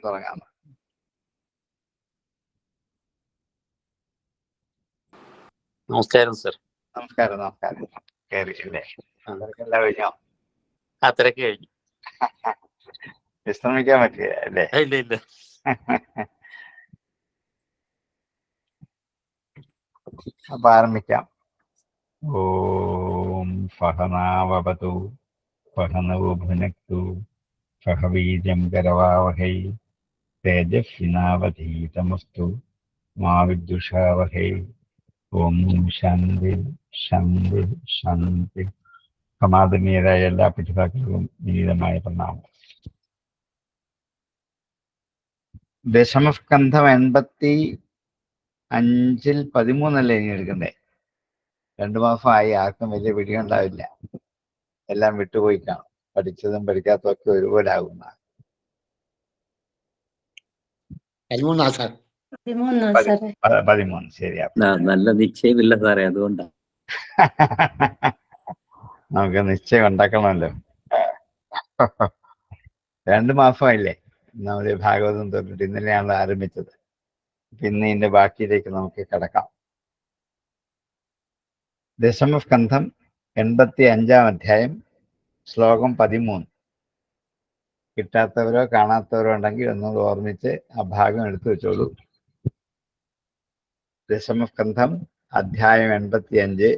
തുടങ്ങാം. നമസ്കാരം സർ. നമസ്കാരം. കയറിയില്ലേ? തിരക്കെല്ലാം കഴിഞ്ഞോ? ആ, തിരക്ക് കഴിഞ്ഞു. വിശ്രമിക്കാൻ പറ്റില്ല അല്ലേ? ഇല്ല. അപ്പൊ ആരംഭിക്കാം. ഓം സഹനാവവതു സഹനൗ ഭുനക്തു സഹ വീര്യം കരവാവഹൈ തേജസ്വിനാവധീതമസ്തു മാ വിദ്വിഷാവഹൈ. ഓം ശാന്തി ശാന്തി ശാന്തി. സമാധാനീയരായ എല്ലാ പഠിതാക്കൾക്കും വിനീതമായ പ്രണാമം. ദശമസ്കന്ധം 85-ൽ 13 ഇനി എടുക്കണ്ടേ? 2 മാസമായി. ആർക്കും വലിയ പിടിയുണ്ടാവില്ല. എല്ലാം വിട്ടുപോയി കാണും. പഠിച്ചതും പഠിക്കാത്തതും ഒക്കെ ഒരുപോലെ ആകുന്ന 13. ശരിയാ, നല്ല നിശ്ചയമില്ല സാറേ, അതുകൊണ്ടാണ്. നമുക്ക് നിശ്ചയം ഉണ്ടാക്കണമല്ലോ. 2 മാസമായില്ലേ നമ്മുടെ ഭാഗവതം തൊട്ടിട്ട്? ഇന്നലെയാണ് ആരംഭിച്ചത്. പിന്നെ ഇതിന്റെ ബാക്കിയിലേക്ക് നമുക്ക് കിടക്കാം. ദശമസ്കന്ധം 85-ാം അധ്യായം, ശ്ലോകം 13. കിട്ടാത്തവരോ കാണാത്തവരോ ഉണ്ടെങ്കിൽ ഒന്നുകൂടെ ഓർമ്മിച്ച് ആ ഭാഗം എടുത്തു വെച്ചോളൂ. ദശമസ്കന്ധം അധ്യായം 85,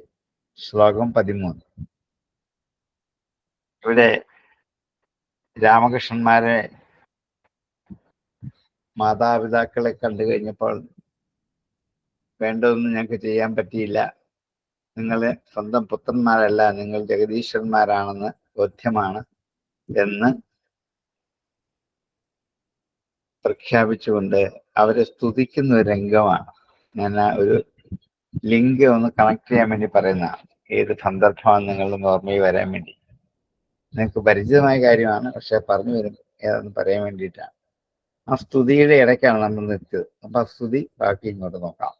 ശ്ലോകം 13. ഇവിടെ രാമകൃഷ്ണന്മാരെ മാതാപിതാക്കളെ കണ്ടു കഴിഞ്ഞപ്പോൾ വേണ്ടതൊന്നും ഞങ്ങൾക്ക് ചെയ്യാൻ പറ്റിയില്ല, നിങ്ങൾ സ്വന്തം പുത്രന്മാരല്ല, നിങ്ങൾ ജഗദീശ്വരന്മാരാണെന്ന് ബോധ്യമാണ് എന്ന് പ്രഖ്യാപിച്ചുകൊണ്ട് അവരെ സ്തുതിക്കുന്ന ഒരു രംഗമാണ്. ഞാൻ ഒരു ലിങ്ക് ഒന്ന് കണക്ട് ചെയ്യാൻ വേണ്ടി പറയുന്നതാണ്. ഏത് സന്ദർഭമാണ് നിങ്ങളുടെ ഓർമ്മയിൽ വരാൻ വേണ്ടി. നിങ്ങൾക്ക് പരിചിതമായ കാര്യമാണ്, പക്ഷെ പറഞ്ഞു വരും ഏതെന്ന് പറയാൻ വേണ്ടിയിട്ടാണ്. ആ സ്തുതിയുടെ ഇടയ്ക്കാണ് നമ്മൾ നിർത്തിയത്. അപ്പൊ ആ സ്തുതി ബാക്കി ഇങ്ങോട്ട് നോക്കാം.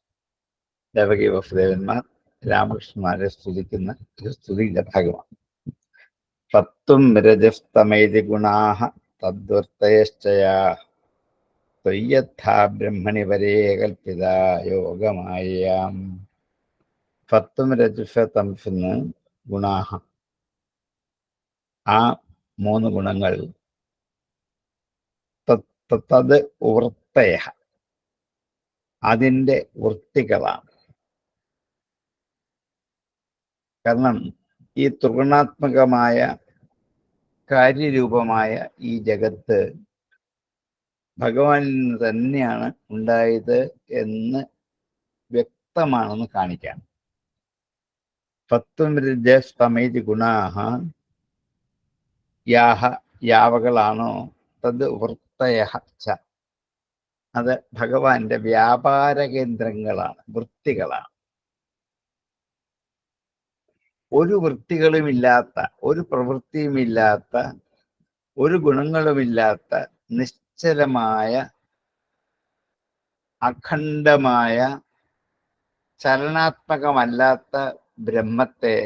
ദേവകി വസുദേവന്മാർ രാമകൃഷ്ണന്മാരെ സ്തുതിക്കുന്ന ഒരു സ്തുതിയുടെ ഭാഗമാണ്. സത്വം രജസ്തമേതി ഗുണാഹ തദ്വർത്തയശ്ചയാ ത്വയ്യഥാ ബ്രഹ്മണി വരേ കൽപ്പിത യോഗമായാം. സത്വം രജസ തമസെന്ന് ഗുണാഹ, ആ 3 ഗുണങ്ങൾ. തത് വൃത്തയ, അതിൻ്റെ വൃത്തികളാണ്. കാരണം ഈ ത്രിഗുണാത്മകമായ കാര്യരൂപമായ ഈ ജഗത്ത് ഭഗവാനിൽ നിന്ന് തന്നെയാണ് ഉണ്ടായത് എന്ന് വ്യക്തമാണെന്ന് കാണിക്കാൻ. സത്വം രജസ്തമേതി ഗുണാഹ, യാഹ, യാവകളാണോ, തത് വൃത്തയ ച, അത് ഭഗവാന്റെ വ്യാപാര കേന്ദ്രങ്ങളാണ്, വൃത്തികളാണ്. ഒരു വൃത്തികളുമില്ലാത്ത, ഒരു പ്രവൃത്തിയുമില്ലാത്ത, ഒരു ഗുണങ്ങളുമില്ലാത്ത നിശ്ചലമായ അഖണ്ഡമായ ചലനാത്മകമല്ലാത്ത ബ്രഹ്മത്തെ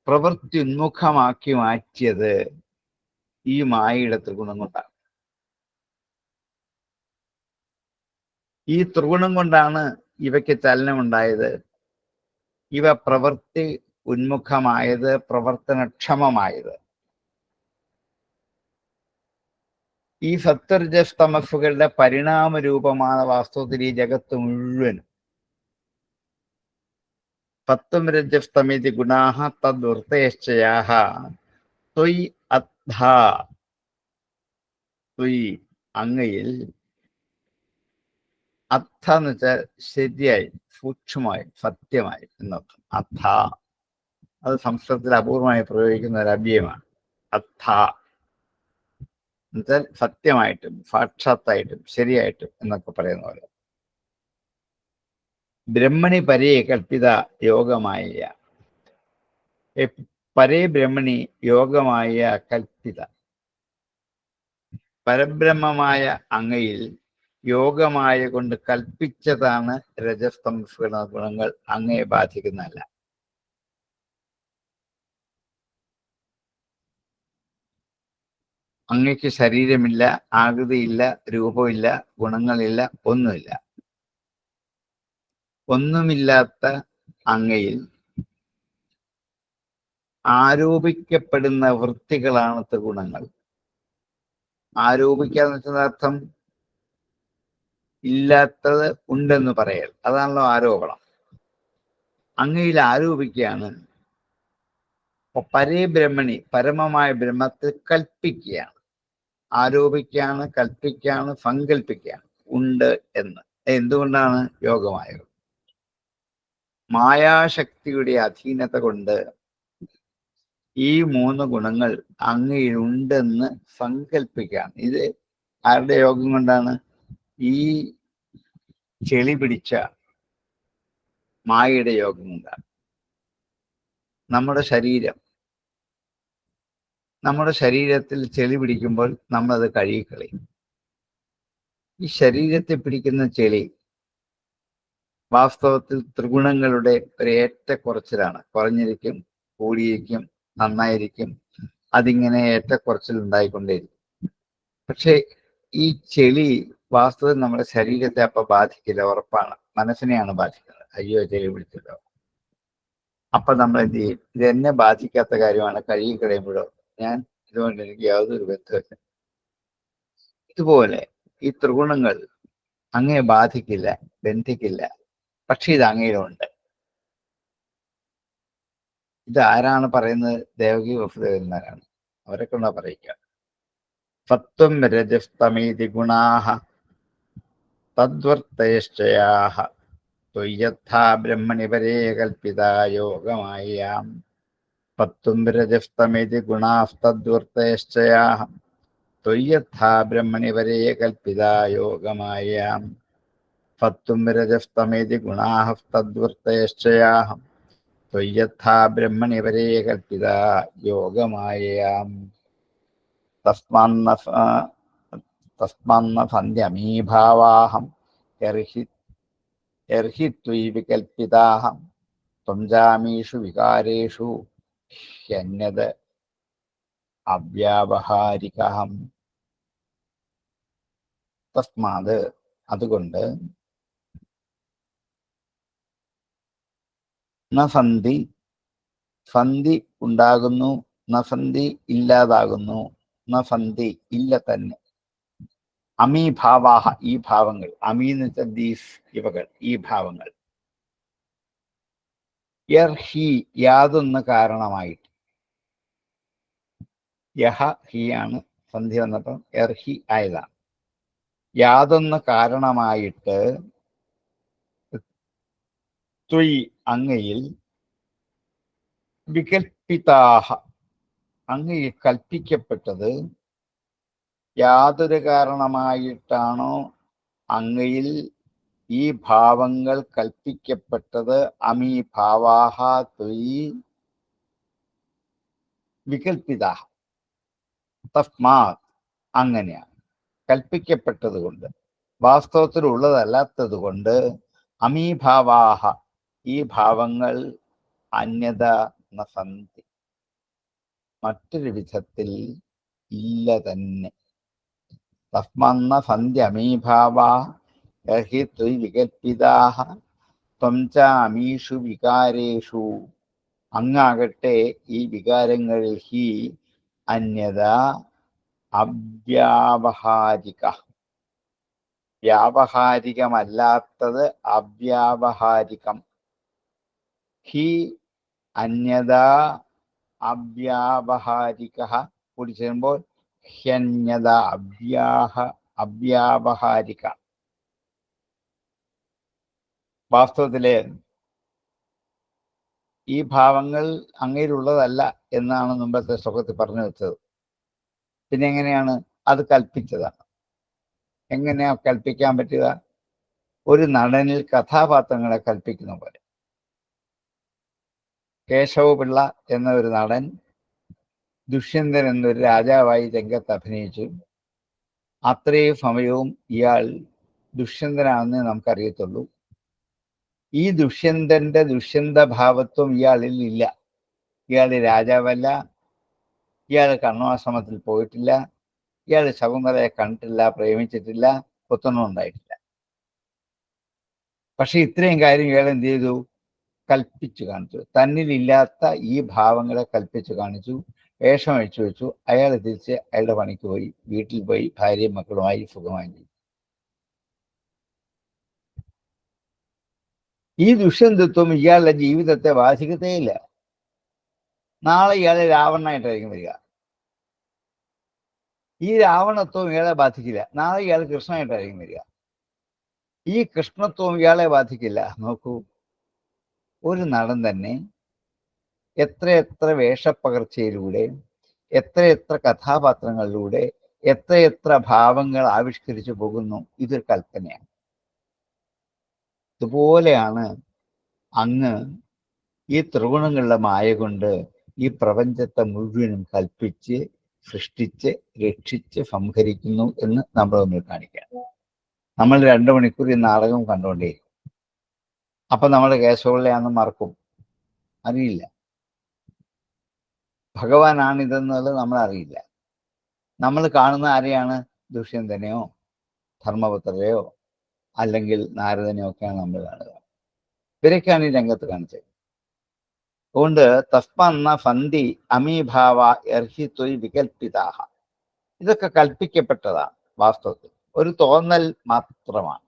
പ്രവൃത്തി ഉന്മുഖമാക്കി മാറ്റിയത് ഈ മായയുടെ ത്രിഗുണം കൊണ്ടാണ്. ഈ ത്രിഗുണം കൊണ്ടാണ് ഇവയ്ക്ക് ചലനമുണ്ടായത്. ഇവ പ്രവൃത്തി ഉന്മുഖമായത്, പ്രവർത്തനക്ഷമമായത്. ഈ സത്വരജസ് തമസ്സുകളുടെ പരിണാമ രൂപമാണ് വാസ്തവത്തിൽ ഈ ജഗത്ത് മുഴുവനും. സത്വം രജസ്തമിതി ഗുണാഹ തദ്വൃത്തയശ്ചയാഹ ത്വയ് അദ്ധാ, ത്വയ് അങ്ങയിൽ, അർത്ഥ എന്ന് വെച്ചാൽ ശരിയായി, സൂക്ഷ്മമായി, സത്യമായി എന്നർത്ഥം. അർത്ഥ അത് സംസ്കൃതത്തിൽ അപൂർവമായി പ്രയോഗിക്കുന്ന ഒരു അഭ്യയമാണ്. അർത്ഥ എന്നുവെച്ചാൽ സത്യമായിട്ടും സാക്ഷാത്തായിട്ടും ശരിയായിട്ടും എന്നൊക്കെ പറയുന്ന പോലെ. ബ്രഹ്മണി പരേ കൽപ്പിത യോഗമായ, പരേ ബ്രഹ്മണി യോഗമായ കൽപ്പിത, പരബ്രഹ്മമായ അങ്ങയിൽ യോഗമായ കൊണ്ട് കൽപ്പിച്ചതാണ് രജസ്തമസ്സുകളുടെ ഗുണങ്ങൾ. അങ്ങയെ ബാധിക്കുന്നതല്ല. അങ്ങയ്ക്ക് ശരീരമില്ല, ആകൃതിയില്ല, രൂപമില്ല, ഗുണങ്ങളില്ല, ഒന്നുമില്ല. ഒന്നുമില്ലാത്ത അങ്ങയിൽ ആരോപിക്കപ്പെടുന്ന വൃത്തികളാണ് ത്രിഗുണങ്ങൾ. ആരോപിക്കാന്ന് വെച്ചാൽ അർത്ഥം ഇല്ലാത്തത് ഉണ്ടെന്ന് പറയൽ, അതാണല്ലോ ആരോപണം. അങ്ങയിൽ ആരോപിക്കുകയാണ്. പരേ ബ്രഹ്മണി, പരമമായ ബ്രഹ്മത്തിൽ കൽപ്പിക്കുകയാണ്. ആരോപിക്കുകയാണ്, കൽപ്പിക്കുകയാണ്, സങ്കല്പിക്കുകയാണ് ഉണ്ട് എന്ന്. എന്തുകൊണ്ടാണ്? യോഗമായത്. മായാശക്തിയുടെ അധീനത കൊണ്ട് ഈ 3 ഗുണങ്ങൾ അങ്ങയിലുണ്ടെന്ന് സങ്കല്പിക്കുകയാണ്. ഇത് ആരുടെ യോഗം കൊണ്ടാണ്? ഈ ചെളി പിടിച്ച മായയുടെ യോഗം കൊണ്ടാണ്. നമ്മുടെ ശരീരത്തിൽ ചെളി പിടിക്കുമ്പോൾ നമ്മളത് കഴുകിക്കളയും. ഈ ശരീരത്തെ പിടിക്കുന്ന ചെളി വാസ്തവത്തിൽ ത്രിഗുണങ്ങളുടെ ഒരു ഏറ്റക്കുറച്ചിലാണ്. കുറഞ്ഞിരിക്കും, കൂടിയിരിക്കും, നന്നായിരിക്കും, അതിങ്ങനെ ഏറ്റക്കുറച്ചിൽ ഉണ്ടായിക്കൊണ്ടേയിരിക്കും. പക്ഷെ ഈ ചെളി വാസ്തവത്തിൽ നമ്മുടെ ശരീരത്തെ അപ്പൊ ബാധിക്കില്ല, ഉറപ്പാണ്. മനസ്സിനെയാണ് ബാധിക്കുന്നത്. അയ്യോ, ചെളി പിടിച്ചല്ലോ. അപ്പൊ നമ്മൾ എന്ത് ചെയ്യും? ഇതെന്നെ ബാധിക്കാത്ത കാര്യമാണ്, കഴുകി കളയുമ്പോഴോ ഞാൻ ഇതുകൊണ്ട് എനിക്ക് യാതൊരു ബന്ധമില്ല. ഇതുപോലെ ഈ ത്രിഗുണങ്ങൾ അങ്ങയെ ബാധിക്കില്ല, ബന്ധിക്കില്ല. പക്ഷെ ഇത് അങ്ങയിലുണ്ട്. ഇത് ആരാണ് പറയുന്നത്? ദേവകി വസുദേവന്മാരാണ്. അവരെ കൊണ്ടാ പറയിക്കുക. സത്വം രജസ്തമേതി ഗുണാഹ തദ്വർത്തയശ്ചയാഹ ത്വയ്യഥാ ബ്രഹ്മണി പരേ കൽപ്പിതാ യോഗമായാം. സത്വം രജസ്തമേതി ഗുണാസ്തദ്വർത്തയശ്ചയാഹ ത്വയ്യഥാ ബ്രഹ്മണി പരേ കൽപ്പിതാ യോഗമായാം. സത്വം രജസ്തമേതി ഗുണാസ്തദ്വർത്തയശ്ചയാഹ ത്വയ്യഥാ ബ്രഹ്മണി പരേ കൽപ്പിതാ യോഗമായാം. തസ്മാന്ന സന്ധ്യമീഭാവാഹം യർഹി ത്വയി വികൽപ്പിതാഹം ത്വം ജാമീഷു വികാരേഷു ഹ്യന്യത് അവ്യാവഹാരികം. തസ്മാത് അതുകൊണ്ട് നസന്ധി സന്ധി ഉണ്ടാകുന്നു, നസന്ധി ഇല്ലാതാകുന്നു, നസന്ധി ഇല്ല തന്നെ. അമീഭാവാഹ ഈ ഭാവങ്ങൾ, അമീന്ന് വെച്ചാൽ ദീസ് ഇവകൾ, ഈ ഭാവങ്ങൾ. യർഹി യാതൊന്ന് കാരണമായിട്ട്, യഹ ഹി ആണ് സന്ധി വന്നപ്പം യർഹി ആയതാണ്. യാതൊന്ന് കാരണമായിട്ട് ത്വയി അങ്ങയിൽ വികൽപ്പിതാഹ അങ്ങയിൽ കൽപ്പിക്കപ്പെട്ടത് യാതൊരു കാരണമായിട്ടാണോ അങ്ങയിൽ ഈ ഭാവങ്ങൾ കൽപ്പിക്കപ്പെട്ടത്? അമീ ഭാവാഹ ത്വയി വികൽപ്പിതാഹ. തസ്മാത് അങ്ങനെയാണ് കൽപ്പിക്കപ്പെട്ടത് കൊണ്ട്, വാസ്തവത്തിലുള്ളതല്ലാത്തത് കൊണ്ട് അമീഭാവാഹ ഈ ഭാവങ്ങൾ അന്യത നസന്തി മറ്റൊരു വിധത്തിൽ ഇല്ല തന്നെ. തസ്മന്ന സന്ധ്യ അമീഭാവാ യർഹി ത്വയി വികൽപ്പിതാഹ ത്വം ച അമീഷു വികാരേഷു അങ്ങാകട്ടെ ഈ വികാരങ്ങളിൽ ഹി അന്യത അവ്യാവഹാരിക വ്യാവഹാരികമല്ലാത്തത് അവ്യാവഹാരികം. ഹി അന്യത അവ്യാവഹാരിക കൂടി ചേരുമ്പോൾ ഹ്യന്യത അവ്യാവഹാരിക. വാസ്തവത്തില് ഈ ഭാവങ്ങൾ അങ്ങയിലുള്ളതല്ല എന്നാണ് മുമ്പത്തെ ശ്ലോകത്തിൽ പറഞ്ഞു വെച്ചത്. പിന്നെ എങ്ങനെയാണ് അത് കൽപ്പിച്ചതാണ്? എങ്ങനെയാ കൽപ്പിക്കാൻ പറ്റുക? ഒരു നടനിൽ കഥാപാത്രങ്ങളെ കൽപ്പിക്കുന്ന പോലെ. കേശവപിള്ള എന്ന ഒരു നടൻ ദുഷ്യന്തൻ എന്നൊരു രാജാവായി രംഗത്ത് അഭിനയിച്ചു. അത്രയും സമയവും ഇയാൾ ദുഷ്യന്തനാണെന്ന് നമുക്കറിയത്തുള്ളൂ. ഈ ദുഷ്യന്തന്റെ ദുഷ്യന്തഭാവത്വം ഇയാളിൽ ഇല്ല. ഇയാൾ രാജാവല്ല, ഇയാൾ കർണാശ്രമത്തിൽ പോയിട്ടില്ല, ഇയാൾ ശകുന്തളയെ കണ്ടിട്ടില്ല, പ്രേമിച്ചിട്ടില്ല, പുത്രനും ഉണ്ടായിട്ടില്ല. പക്ഷെ ഇത്രയും കാര്യം ഇയാൾ എന്ത് ചെയ്തു? കൽപ്പിച്ചു കാണിച്ചു. തന്നിലില്ലാത്ത ഈ ഭാവങ്ങളെ കൽപ്പിച്ചു കാണിച്ചു, വേഷം അഴിച്ചു വെച്ചു. അയാൾ തിരിച്ച് അയാളുടെ പണിക്ക് പോയി, വീട്ടിൽ പോയി ഭാര്യയും മക്കളുമായി സുഖമായി ജീവിച്ചു. ഈ ദുഷ്യന്തത്വം ഇയാളുടെ ജീവിതത്തെ ബാധിക്കത്തേയില്ല. നാളെ ഇയാൾ രാവണനായിട്ടായിരിക്കും വരിക. ഈ രാവണത്വം ഇയാളെ ബാധിക്കില്ല. നാളെ ഇയാൾ കൃഷ്ണനായിട്ടായിരിക്കും വരിക. ഈ കൃഷ്ണത്വം ഇയാളെ ബാധിക്കില്ല. നോക്കൂ, ഒരു നടൻ തന്നെ എത്രയെത്ര വേഷപ്പകർച്ചയിലൂടെ, എത്രയെത്ര കഥാപാത്രങ്ങളിലൂടെ, എത്രയെത്ര ഭാവങ്ങൾ ആവിഷ്കരിച്ചു പോകുന്നു. ഇതൊരു കൽപ്പനയാണ്. ഇതുപോലെയാണ് അങ്ങ് ഈ ത്രിഗുണങ്ങളുടെ മായ കൊണ്ട് ഈ പ്രപഞ്ചത്തെ മുഴുവനും കൽപ്പിച്ച് സൃഷ്ടിച്ച് രക്ഷിച്ച് സംഹരിക്കുന്നു എന്ന് നമ്മൾ മുന്നിൽ കാണിക്കാം. നമ്മൾ 2 മണിക്കൂർ ഈ നാടകം കണ്ടുകൊണ്ടേയിരിക്കും. അപ്പൊ നമ്മൾ കേശവപിള്ളയാണെന്ന് മറക്കും, അറിയില്ല. ഭഗവാനാണിതെന്നുള്ളത് നമ്മൾ അറിയില്ല. നമ്മൾ കാണുന്ന ആരെയാണ്? ദുഷ്യന്തനെയോ ധർമ്മപുത്രരെയോ അല്ലെങ്കിൽ നാരദനെയോ ഒക്കെയാണ് നമ്മൾ കാണുക. ഇവരൊക്കെയാണ് ഈ രംഗത്ത് കാണിച്ചത്. അതുകൊണ്ട് തസ്മന്ന ഫന്തി അമീഭാവ എർഹിത്വയ് വികൽപ്പിതാഹ. ഇതൊക്കെ കൽപ്പിക്കപ്പെട്ടതാണ്. വാസ്തവത്തിൽ ഒരു തോന്നൽ മാത്രമാണ്.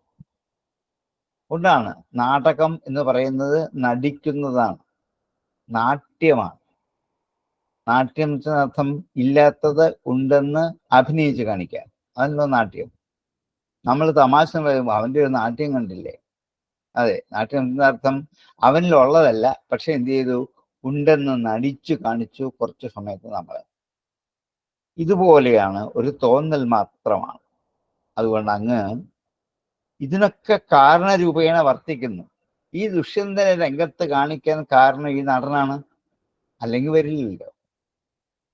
അതുകൊണ്ടാണ് നാടകം എന്ന് പറയുന്നത് നടിക്കുന്നതാണ്, നാട്യമാണ്. നാട്യം അർത്ഥം ഇല്ലാത്തത് ഉണ്ടെന്ന് അഭിനയിച്ച് കാണിക്കാൻ, അതല്ലോ നാട്യം. നമ്മൾ തമാശ പറയുമ്പോൾ അവൻ്റെ ഒരു നാട്യം കണ്ടില്ലേ? അതെ, നാട്യം എന്നർത്ഥം അവനിലുള്ളതല്ല, പക്ഷെ എന്ത് ചെയ്തു? ഉണ്ടെന്ന് നടിച്ചു കാണിച്ചു കുറച്ചു സമയത്ത് നമ്മൾ. ഇതുപോലെയാണ്, ഒരു തോന്നൽ മാത്രമാണ്. അതുകൊണ്ട് അങ്ങ് ഇതിനൊക്കെ കാരണരൂപേണ വർത്തിക്കുന്നു. ഈ ദുഷ്യന്തനെ രംഗത്ത് കാണിക്കാൻ കാരണം ഈ നടനാണ്, അല്ലെങ്കിൽ വരില്ലല്ലോ.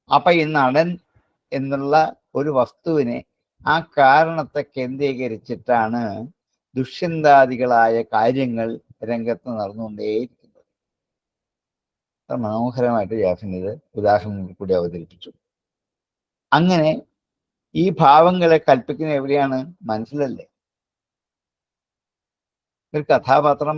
അപ്പൊ ഈ നടൻ എന്നുള്ള ഒരു വസ്തുവിനെ, ആ കാരണത്തെ കേന്ദ്രീകരിച്ചിട്ടാണ് ദുഷ്യന്താദികളായ കാര്യങ്ങൾ രംഗത്ത് നടന്നുകൊണ്ടേയിരിക്കുന്നത്. മനോഹരമായിട്ട് വ്യാസൻ ഇത് ഉദാഹരണത്തിൽ കൂടി അവതരിപ്പിച്ചു. അങ്ങനെ ഈ ഭാവങ്ങളെ കൽപ്പിക്കുന്ന എവിടെയാണ്? മനസ്സിലല്ലേ. ഒരു കഥാപാത്രം,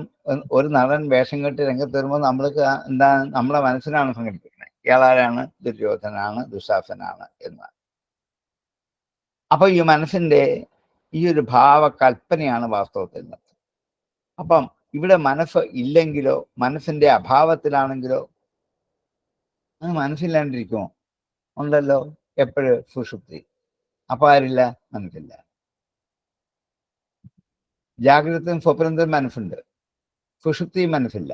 ഒരു നടൻ വേഷം കെട്ടി രംഗത്ത് വരുമ്പോൾ നമ്മൾക്ക് എന്താണ്? നമ്മളെ മനസ്സിലാണ് സംഘടിപ്പിക്കുന്നത്. ഇയാളാരാണ്? ദുര്യോധനാണ്, ദുശാസനാണ് എന്ന്. അപ്പൊ ഈ മനസ്സിന്റെ ഈ ഒരു ഭാവകൽപ്പനയാണ് വാസ്തവത്തിൽ. അപ്പം ഇവിടെ മനസ്സ് ഇല്ലെങ്കിലോ, മനസ്സിന്റെ അഭാവത്തിലാണെങ്കിലോ, അത് മനസ്സില്ലാണ്ടിരിക്കുമോ? ഉണ്ടല്ലോ, എപ്പോഴും സുഷുപ്തി. അപ്പൊ ആരില്ല? മനസ്സില്ല. ജാഗ്രതയും സ്വപ്നത്തിലും മനസ്സുണ്ട്, സുഷുപ്തിയും മനസ്സില്ല.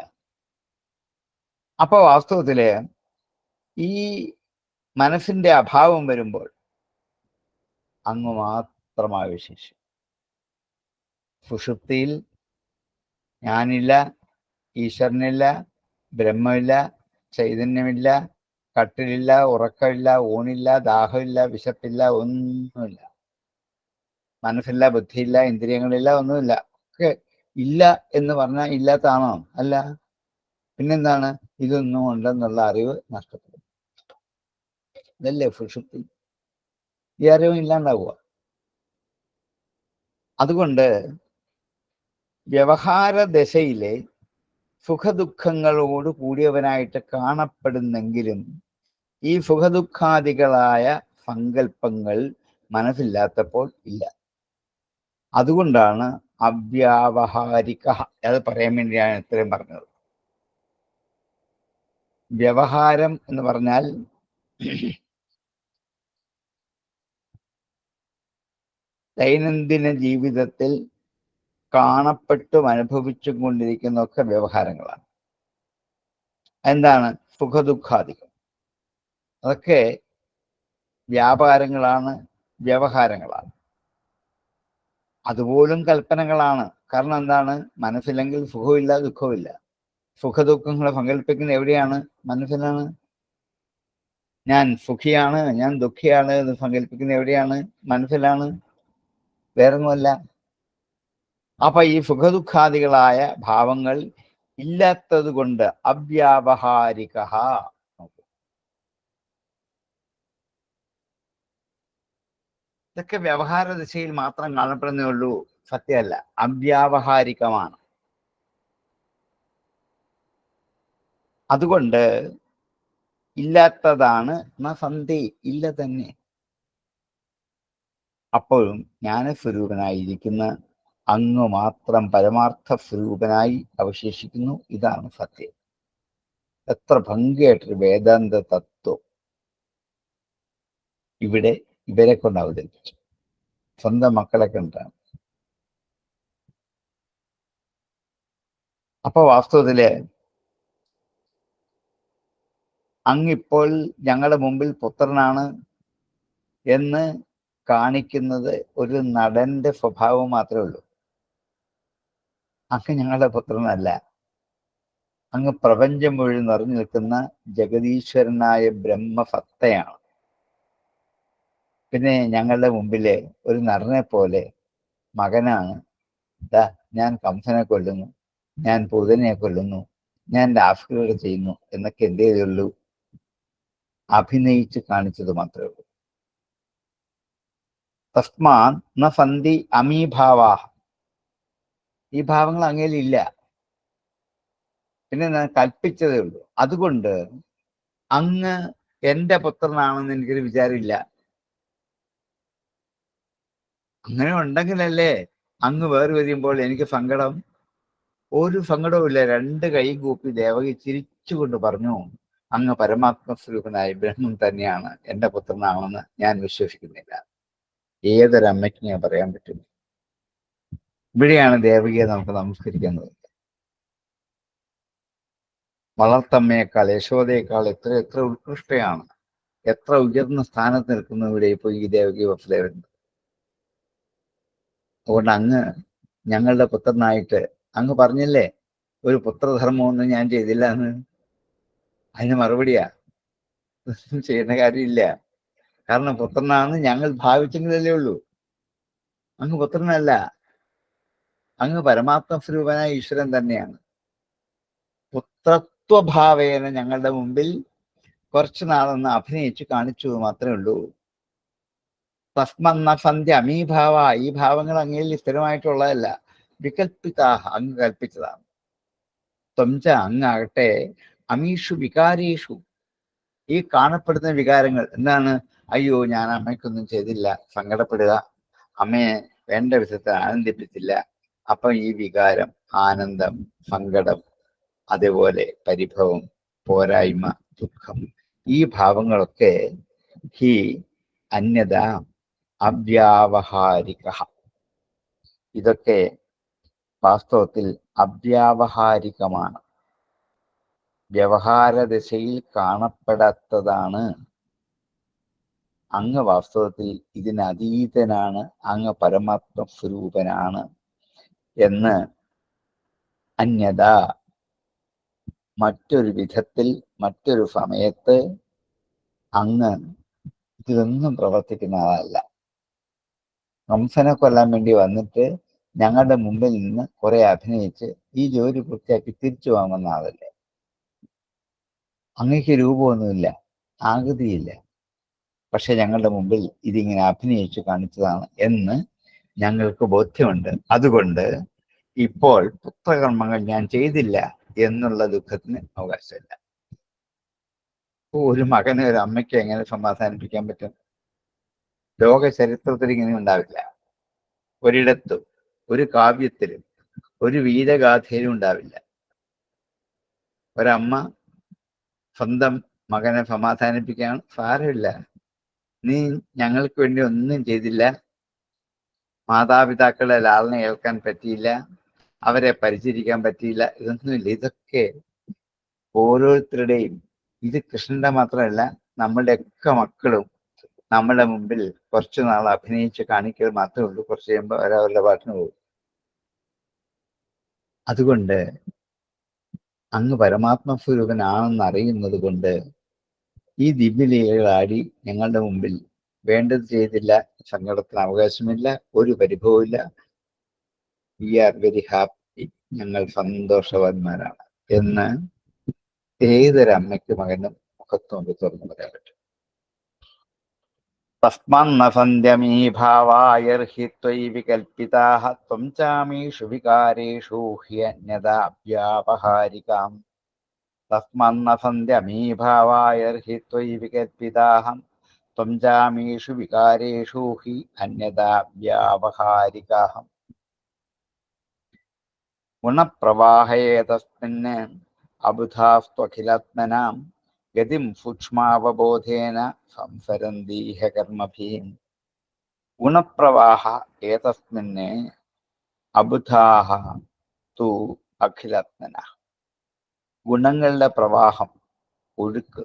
അപ്പൊ വാസ്തവത്തില് ഈ മനസ്സിന്റെ അഭാവം വരുമ്പോൾ അങ്ങ് മാത്രമായി വിശേഷം. സുഷുപ്തിയിൽ ഞാനില്ല, ഈശ്വരനില്ല, ബ്രഹ്മമില്ല, ചൈതന്യമില്ല, കട്ടിലില്ല, ഉറക്കമില്ല, ഊണില്ല, ദാഹമില്ല, വിശപ്പില്ല, ഒന്നുമില്ല. മനസ്സില്ല, ബുദ്ധിയില്ല, ഇന്ദ്രിയങ്ങളില്ല, ഒന്നുമില്ല. ഒക്കെ ഇല്ല എന്ന് പറഞ്ഞാൽ ഇല്ലാത്താണോ? അല്ല. പിന്നെന്താണ്? ഇതൊന്നും ഉണ്ടെന്നുള്ള അറിവ് നഷ്ടപ്പെടും. ഇതല്ലേ സുഷുപ്തി. ഈ അറിവും ഇല്ലാണ്ടാവുക. അതുകൊണ്ട് വ്യവഹാര ദശയിലെ സുഖദുഃഖങ്ങളോട് കൂടിയവനായിട്ട് കാണപ്പെടുന്നെങ്കിലും ഈ സുഖദുഃഖാദികളായ സങ്കല്പങ്ങൾ മനസ്സില്ലാത്തപ്പോൾ ഇല്ല. അതുകൊണ്ടാണ് അവ്യാവഹാരിക. അത് പറയാൻ വേണ്ടിയാണ് ഇത്രയും പറഞ്ഞത്. വ്യവഹാരം എന്ന് പറഞ്ഞാൽ ദൈനംദിന ജീവിതത്തിൽ കാണപ്പെട്ടും അനുഭവിച്ചും കൊണ്ടിരിക്കുന്നതൊക്കെ വ്യവഹാരങ്ങളാണ്. എന്താണ്? സുഖദുഃഖാദികൾ. അതൊക്കെ വ്യാപാരങ്ങളാണ്, വ്യവഹാരങ്ങളാണ്. അതുപോലും കൽപ്പനകളാണ്. കാരണം എന്താണ്? മനസ്സില്ലെങ്കിൽ സുഖമില്ല, ദുഃഖമില്ല. സുഖദുഃഖങ്ങളെ സങ്കല്പിക്കുന്ന എവിടെയാണ്? മനസ്സിലാണ്. ഞാൻ സുഖിയാണ്, ഞാൻ ദുഃഖിയാണ് എന്ന് സങ്കല്പിക്കുന്ന എവിടെയാണ്? മനസ്സിലാണ്, വേറൊന്നുമല്ല. അപ്പൊ ഈ സുഖദുഃഖാദികളായ ഭാവങ്ങൾ ഇല്ലാത്തത് കൊണ്ട് അവ്യാവഹാരിക. ഇതൊക്കെ വ്യവഹാര ദിശയിൽ മാത്രം കാണപ്പെടുന്നേ ഉള്ളൂ, സത്യമല്ല, അവ്യാവഹാരികമാണ്. അതുകൊണ്ട് ഇല്ലാത്തതാണ് സന്ധി, ഇല്ല തന്നെ. അപ്പോഴും ജ്ഞാനസ്വരൂപനായിരിക്കുന്ന അങ്ങ് മാത്രം പരമാർത്ഥ സ്വരൂപനായി അവശേഷിക്കുന്നു. ഇതാണ് സത്യം. എത്ര ഭംഗിയായിട്ടൊരു വേദാന്ത തത്വം ഇവിടെ ഇവരെ കൊണ്ട് അവതരിപ്പിച്ചു, സ്വന്തം മക്കളെ കൊണ്ടാണ്. അപ്പൊ വാസ്തവത്തില് അങ്ങിപ്പോൾ ഞങ്ങളുടെ മുമ്പിൽ പുത്രനാണ് എന്ന് കാണിക്കുന്നത് ഒരു നടന്റെ സ്വഭാവം മാത്രമേ ഉള്ളൂ. അങ്ങ് ഞങ്ങളുടെ പുത്രനല്ല. അങ്ങ് പ്രപഞ്ചം മുഴുവൻ നിറഞ്ഞു നിൽക്കുന്ന ജഗതീശ്വരനായ ബ്രഹ്മസത്തയാണ്. പിന്നെ ഞങ്ങളുടെ മുമ്പിലെ ഒരു നടനെ പോലെ മകനാണ്. ഞാൻ കംസനെ കൊല്ലുന്നു, ഞാൻ പൂതനെ കൊല്ലുന്നു, ഞാൻ രാഷ്ട്രീയ ചെയ്യുന്നു എന്നൊക്കെ എന്തേ ഉള്ളൂ, അഭിനയിച്ച് കാണിച്ചത് മാത്രമേ ഉള്ളൂ. തസ്മാൻ ന സന്ധി അമീഭാവാഹ, ഈ ഭാവങ്ങൾ അങ്ങേലില്ല, പിന്നെ ഞാൻ കൽപ്പിച്ചതേ ഉള്ളൂ. അതുകൊണ്ട് അങ്ങ് എന്റെ പുത്രനാണെന്ന് എനിക്കൊരു വിചാരമില്ല. അങ്ങനെ ഉണ്ടെങ്കിലല്ലേ അങ്ങ് വേറെ വരുമ്പോൾ എനിക്ക് സങ്കടം. ഒരു സങ്കടവും ഇല്ല. രണ്ട് കൈ കൂപ്പി ദേവകി ചിരിച്ചുകൊണ്ട് പറഞ്ഞു, അങ്ങ് പരമാത്മസ്വരൂപനായ ബ്രഹ്മം തന്നെയാണ്, എന്റെ പുത്രനാണെന്ന് ഞാൻ വിശ്വസിക്കുന്നില്ല. ഏതൊരമ്മയ്ക്ക് ഞാൻ പറയാൻ പറ്റും? ഇവിടെയാണ് ദേവകിയെ നമുക്ക് നമസ്കരിക്കുന്നത്. വളർത്തമ്മയേക്കാൾ, യശോദയേക്കാൾ എത്ര എത്ര ഉത്കൃഷ്ടയാണ്, എത്ര ഉയർന്ന സ്ഥാനത്ത് നിൽക്കുന്നു ഇവിടെ ഇപ്പോൾ ഈ ദേവകി വസുദേവൻ. അതുകൊണ്ട് അങ്ങ് ഞങ്ങളുടെ പുത്രനായിട്ട് അങ്ങ് പറഞ്ഞില്ലേ, ഒരു പുത്രധർമ്മമൊന്നും ഞാൻ ചെയ്തില്ല എന്ന്. അതിന് മറുപടിയാ, ചെയ്യുന്ന കാര്യമില്ല. കാരണം പുത്രനാണെന്ന് ഞങ്ങൾ ഭാവിച്ചെങ്കിലല്ലേ ഉള്ളൂ. അങ്ങ് പുത്രനല്ല, അങ്ങ് പരമാത്മ സ്വരൂപനായ ഈശ്വരൻ തന്നെയാണ്. പുത്രത്വഭാവേന ഞങ്ങളുടെ മുമ്പിൽ കുറച്ചു നാളൊന്ന് അഭിനയിച്ച് കാണിച്ചു മാത്രമേ ഉള്ളൂ. തസ്മന്ന സന്ധ്യ അമീഭാവ, ഈ ഭാവങ്ങൾ അങ്ങയിൽ സ്ഥിരമായിട്ടുള്ളതല്ല, വികൽപ്പിതാഹ, അങ്ങ് കൽപ്പിച്ചതാണ്. ത്വംച, അങ്ങാകട്ടെ അമീഷു വികാരേഷു, ഈ കാണപ്പെടുന്ന വികാരങ്ങൾ എന്താണ്? അയ്യോ, ഞാൻ അമ്മയ്ക്കൊന്നും ചെയ്തില്ല, സങ്കടപ്പെടുക, അമ്മയെ വേണ്ട വിധത്തിൽ ആനന്ദിപ്പിച്ചില്ല. അപ്പൊ ഈ വികാരം, ആനന്ദം, സങ്കടം, അതേപോലെ പരിഭവം, പോരായ്മ, ദുഃഖം, ഈ ഭാവങ്ങളൊക്കെ ഹി അന്യത അവ്യാവഹാരിക, ഇതൊക്കെ വാസ്തവത്തിൽ അവ്യാവഹാരികമാണ്, വ്യവഹാര ദിശയിൽ കാണപ്പെടാത്തതാണ്. അങ്ങ് വാസ്തവത്തിൽ ഇതിനതീതനാണ്, അങ്ങ് പരമാത്മ സ്വരൂപനാണ് എന്ന് അന്യത, മറ്റൊരു വിധത്തിൽ മറ്റൊരു സമയത്ത് അങ്ങ് ഇതൊന്നും പ്രവർത്തിക്കുന്ന ആളല്ല. കംസനെ കൊല്ലാൻ വേണ്ടി വന്നിട്ട് ഞങ്ങളുടെ മുമ്പിൽ നിന്ന് കുറെ അഭിനയിച്ച് ഈ ജോലി പൂർത്തിയാക്കി തിരിച്ചു വാങ്ങുന്ന ആളല്ലേ. അങ്ങക്ക് രൂപമൊന്നുമില്ല, ആകൃതിയില്ല, പക്ഷെ ഞങ്ങളുടെ മുമ്പിൽ ഇതിങ്ങനെ അഭിനയിച്ചു കാണിച്ചതാണ് എന്ന് ഞങ്ങൾക്ക് ബോധ്യമുണ്ട്. അതുകൊണ്ട് ഇപ്പോൾ പുത്രകർമ്മങ്ങൾ ഞാൻ ചെയ്തില്ല എന്നുള്ള ദുഃഖത്തിന് അവകാശമില്ല. ഒരു മകനെ ഒരു അമ്മയ്ക്ക് എങ്ങനെ സമാധാനിപ്പിക്കാൻ പറ്റും? ലോക ചരിത്രത്തിൽ ഇങ്ങനെ ഉണ്ടാവില്ല. ഒരിടത്തും ഒരു കാവ്യത്തിലും ഒരു വീരഗാഥയിലും ഉണ്ടാവില്ല. ഒരമ്മ സ്വന്തം മകനെ സമാധാനിപ്പിക്കാൻ, സാരമില്ല, നീ ഞങ്ങൾക്ക് വേണ്ടി ഒന്നും ചെയ്തില്ല, മാതാപിതാക്കളെ ലാളന കേൾക്കാൻ പറ്റിയില്ല, അവരെ പരിചരിക്കാൻ പറ്റിയില്ല, ഇതൊന്നുമില്ല. ഇതൊക്കെ ഓരോരുത്തരുടെയും, ഇത് കൃഷ്ണന്റെ മാത്രമല്ല, നമ്മളുടെയൊക്കെ മക്കളും നമ്മുടെ മുമ്പിൽ കുറച്ചു നാൾ അഭിനയിച്ച് കാണിക്കുക മാത്രമേ ഉള്ളൂ. കുറച്ച് കഴിയുമ്പോൾ അവരവരുടെ പാട്ടിന് പോകും. അതുകൊണ്ട് അങ്ങ് പരമാത്മസ്വരൂപനാണെന്ന് അറിയുന്നത് കൊണ്ട് ഈ ദിവ്യലീലകളാടി ഞങ്ങളുടെ മുമ്പിൽ വേണ്ടത് ചെയ്തില്ല, സങ്കടത്തിന് അവകാശമില്ല, ഒരു പരിഭവമില്ല. വി ആർ വെരി ഹാപ്പി, ഞങ്ങൾ സന്തോഷവാന്മാരാണ് എന്ന് ഏതൊരമ്മയ്ക്ക് മകനും മുഖത്ത് നോക്കി തുറന്നു പറയാൻ പറ്റും. തസ്മന്ന സന്ധ്യമീ ഭാവായർഹി ത്വയി വികൽപ്പിതാഃ ത്വം ചാമീഷു വികാരേഷു ഹ്യന്യഥാ വ്യാപഹാരികാം. തസ്മന്ന സന്ധ്യമീ ഭാവായർഹി ത്വയി വികൽപ്പിതാഃ ത്വം ചാമീഷു വികാരേഷു ഹി അന്യഥാ വ്യാപഹാരികാഃ. ഗുണപ്രവാഹയേതസ്മിन् അബുധാസ്ത്വഖിലാത്മനാം ഗതിം സൂക്ഷ്മാവബോധേന സംസരന്തീഹ കർമ്മഭിः. ഗുണപ്രവാഹ ഏതസ്മിन् അബുധാഃ തു അഖിലാത്മനഃ. ഗുണങ്ങളുടെ പ്രവാഹം, ഒഴുക്ക്,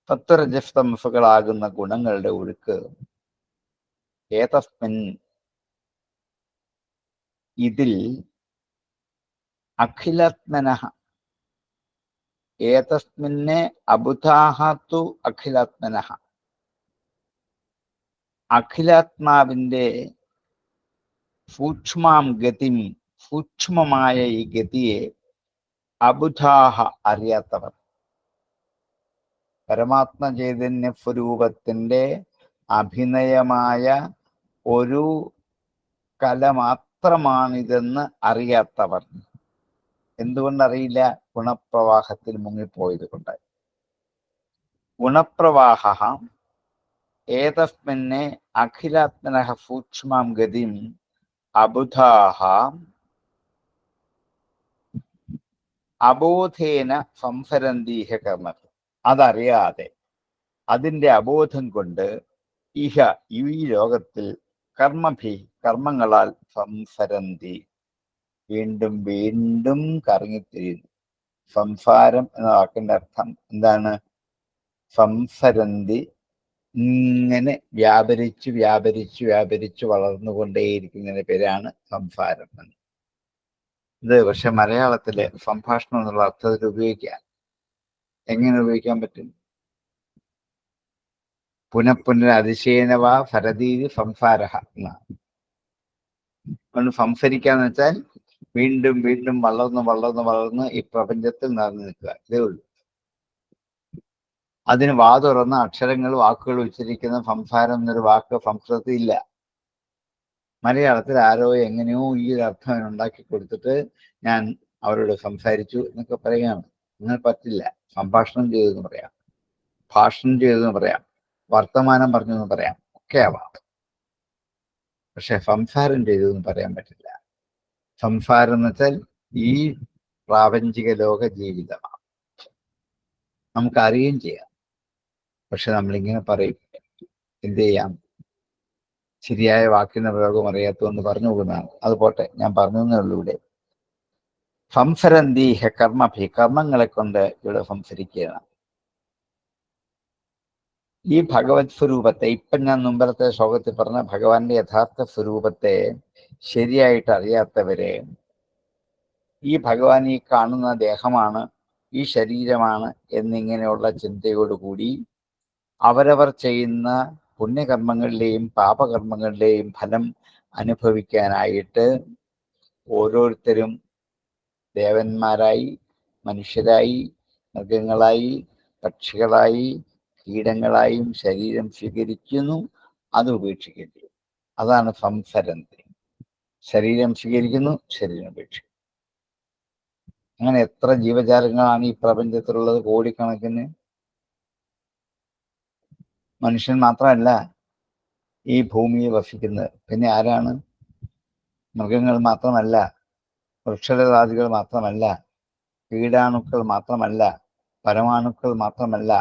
തത്വരജസ്തമസുകളാകുന്ന ഗുണങ്ങളുടെ ഒഴുക്ക് ഏതസ്മിൻ ഇതിൽ അഖിലാത്മനഃ ഏതസ്മിന്നെ അബുധാഃ തു അഖിലാത്മനഃ. അഖിലാത്മാവിന്റെ സൂക്ഷ്മാം ഗതിം, സൂക്ഷ്മമായ ഈ ഗതിയെ അബുധാഃ അറിയാത്തവർ, പരമാത്മ ചൈതന്യ സ്വരൂപത്തിന്റെ അഭിനയമായ ഒരു കല മാത്രമാണിതെന്ന് അറിയാത്തവർ. എന്തുകൊണ്ടറിയില്ല? ഗുണപ്രവാഹത്തിൽ മുങ്ങിപ്പോയത് കൊണ്ട്. ഗുണപ്രവാഹ ഏതസ്മിന്നെ അഖിലാത്മനഃ സൂക്ഷ്മാം ഗതിം അബുധാഃ അബോധേന സംസരന്തീഹ കർമ്മ. അതറിയാതെ, അതിൻ്റെ അബോധം കൊണ്ട് ഇഹ ഈ ലോകത്തിൽ കർമ്മഭി കർമ്മങ്ങളാൽ സംസരന്തി വീണ്ടും വീണ്ടും കറങ്ങിത്തിരിയുന്നു. സംസാരം എന്ന വാക്കിന്റെ അർത്ഥം എന്താണ്? സംസരന്തി, ഇങ്ങനെ വ്യാപരിച്ച് വ്യാപരിച്ച് വ്യാപരിച്ച് വളർന്നുകൊണ്ടേയിരിക്കുന്നതിന്റെ പേരാണ് സംസാരം. ഇത് പക്ഷെ മലയാളത്തിലെ സംഭാഷണം എന്നുള്ള അർത്ഥത്തിൽ ഉപയോഗിക്കാൻ എങ്ങനെ ഉപയോഗിക്കാൻ പറ്റും? പുനഃപുനരതിശയനവാ ഫരതീതി സംസാരഃ എന്നാണ്. അതുകൊണ്ട് സംസരിക്കാന്ന് വെച്ചാൽ വീണ്ടും വീണ്ടും വളർന്ന് വളർന്ന് വളർന്ന് ഈ പ്രപഞ്ചത്തിൽ നിറഞ്ഞു നിൽക്കുക, ഇതേ ഉള്ളൂ. അതിന് വാതുറന്ന അക്ഷരങ്ങൾ, വാക്കുകൾ ഉച്ചരിക്കുന്ന സംസാരം എന്നൊരു വാക്ക് സംസ്കൃതത്തിൽ ഇല്ല. മലയാളത്തിൽ ആരോ എങ്ങനെയോ ഈ ഒരു അർത്ഥം ഉണ്ടാക്കി കൊടുത്തിട്ട് ഞാൻ അവരോട് സംസാരിച്ചു എന്നൊക്കെ പറയുകയാണ്. അങ്ങനെ പറ്റില്ല. സംഭാഷണം ചെയ്തെന്ന് പറയാം, ഭാഷണം ചെയ്തെന്ന് പറയാം, വർത്തമാനം പറഞ്ഞു എന്ന് പറയാം, ഒക്കെ ആവാം. പക്ഷെ സംസാരം ചെയ്തെന്ന് പറയാൻ പറ്റില്ല. സംസാരം എന്ന് വെച്ചാൽ ഈ പ്രാപഞ്ചിക ലോക ജീവിതമാണ്. നമുക്കറിയുകയും ചെയ്യാം. പക്ഷെ നമ്മളിങ്ങനെ പറയും. എന്ത് ചെയ്യാം? ശരിയായ വാക്കിന്റെ പ്രയോഗം അറിയാത്തതുകൊണ്ട് പറഞ്ഞു പോകുന്നതാണ്. അത് പോട്ടെ, ഞാൻ പറഞ്ഞു എന്നേ ഉള്ളൂ. ഇവിടെ സംസരന്തീഹ കർമ്മഭി, കർമ്മങ്ങളെ കൊണ്ട് ഇവിടെ സംസരിക്കുകയാണ്. ഈ ഭഗവത് സ്വരൂപത്തെ, ഇപ്പം ഞാൻ മുമ്പത്തെ ശ്ലോകത്തിൽ പറഞ്ഞ ഭഗവാന്റെ യഥാർത്ഥ സ്വരൂപത്തെ ശരിയായിട്ട് അറിയാത്തവരെ ഈ ഭഗവാൻ ഈ കാണുന്ന ദേഹമാണ്, ഈ ശരീരമാണ് എന്നിങ്ങനെയുള്ള ചിന്തയോടുകൂടി അവരവർ ചെയ്യുന്ന പുണ്യകർമ്മങ്ങളുടെയും പാപകർമ്മങ്ങളുടെയും ഫലം അനുഭവിക്കാനായിട്ട് ഓരോരുത്തരും ദേവന്മാരായി, മനുഷ്യരായി, മൃഗങ്ങളായി, പക്ഷികളായി, കീടങ്ങളായും ശരീരം സ്വീകരിക്കുന്നു. അത് ഉപേക്ഷിക്കേണ്ടി വരും. അതാണ് സംസരന്തി. ശരീരം സ്വീകരിക്കുന്നു, ശരീരം ഉപേക്ഷിക്കുന്നു. അങ്ങനെ എത്ര ജീവജാലങ്ങളാണ് ഈ പ്രപഞ്ചത്തിലുള്ളത്? കോടിക്കണക്കിന്. മനുഷ്യൻ മാത്രമല്ല ഈ ഭൂമിയിൽ വസിക്കുന്നത്. പിന്നെ ആരാണ്? മൃഗങ്ങൾ മാത്രമല്ല, വൃക്ഷലതാദികൾ മാത്രമല്ല, കീടാണുക്കൾ മാത്രമല്ല, പരമാണുക്കൾ മാത്രമല്ല,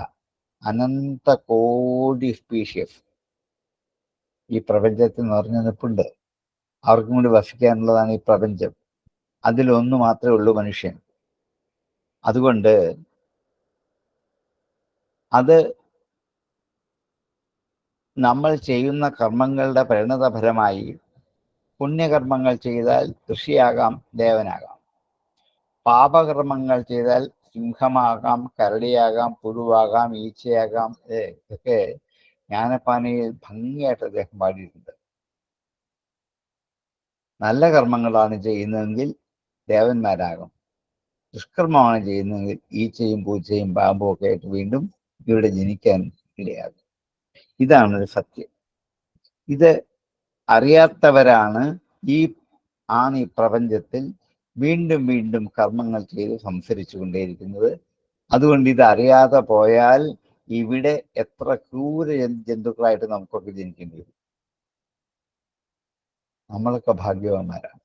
അനന്ത കോടി സ്പീഷ്യസ് ഈ പ്രപഞ്ചത്തിൽ നിറഞ്ഞു നിൽപ്പുണ്ട്. അവർക്കും കൂടി വസിക്കാനുള്ളതാണ് ഈ പ്രപഞ്ചം. അതിലൊന്നു മാത്രമേ ഉള്ളൂ മനുഷ്യൻ. അതുകൊണ്ട് അത് നമ്മൾ ചെയ്യുന്ന കർമ്മങ്ങളുടെ പരിണതഫലമായി പുണ്യകർമ്മങ്ങൾ ചെയ്താൽ ഋഷിയാകാം, ദേവനാകാം. പാപകർമ്മങ്ങൾ ചെയ്താൽ സിംഹമാകാം, കരടിയാകാം, പുഴുവാകാം, ഈച്ചയാകാം. ഇതൊക്കെ ജ്ഞാനപ്പാനയിൽ ഭംഗിയായിട്ട് അദ്ദേഹം പാടിയിട്ടുണ്ട്. നല്ല കർമ്മങ്ങളാണ് ചെയ്യുന്നതെങ്കിൽ ദേവന്മാരാകും. ദുഷ്കർമ്മമാണ് ചെയ്യുന്നതെങ്കിൽ ഈച്ചയും പൂച്ചയും പാമ്പും ഒക്കെ ആയിട്ട് വീണ്ടും ഇവിടെ ജനിക്കാൻ ഇടയാകും. ഇതാണ് ഒരു സത്യം. ഇത് അറിയാത്തവരാണ് ഈ പ്രപഞ്ചത്തിൽ വീണ്ടും വീണ്ടും കർമ്മങ്ങൾ ചെയ്ത് സംസരിച്ചു കൊണ്ടേയിരിക്കുന്നത്. അതുകൊണ്ട് ഇത് അറിയാതെ പോയാൽ ഇവിടെ എത്ര ക്രൂര ജന്തുക്കളായിട്ട് നമുക്കൊക്കെ ജനിക്കേണ്ടി വരും. നമ്മളൊക്കെ ഭാഗ്യവാന്മാരാണ്.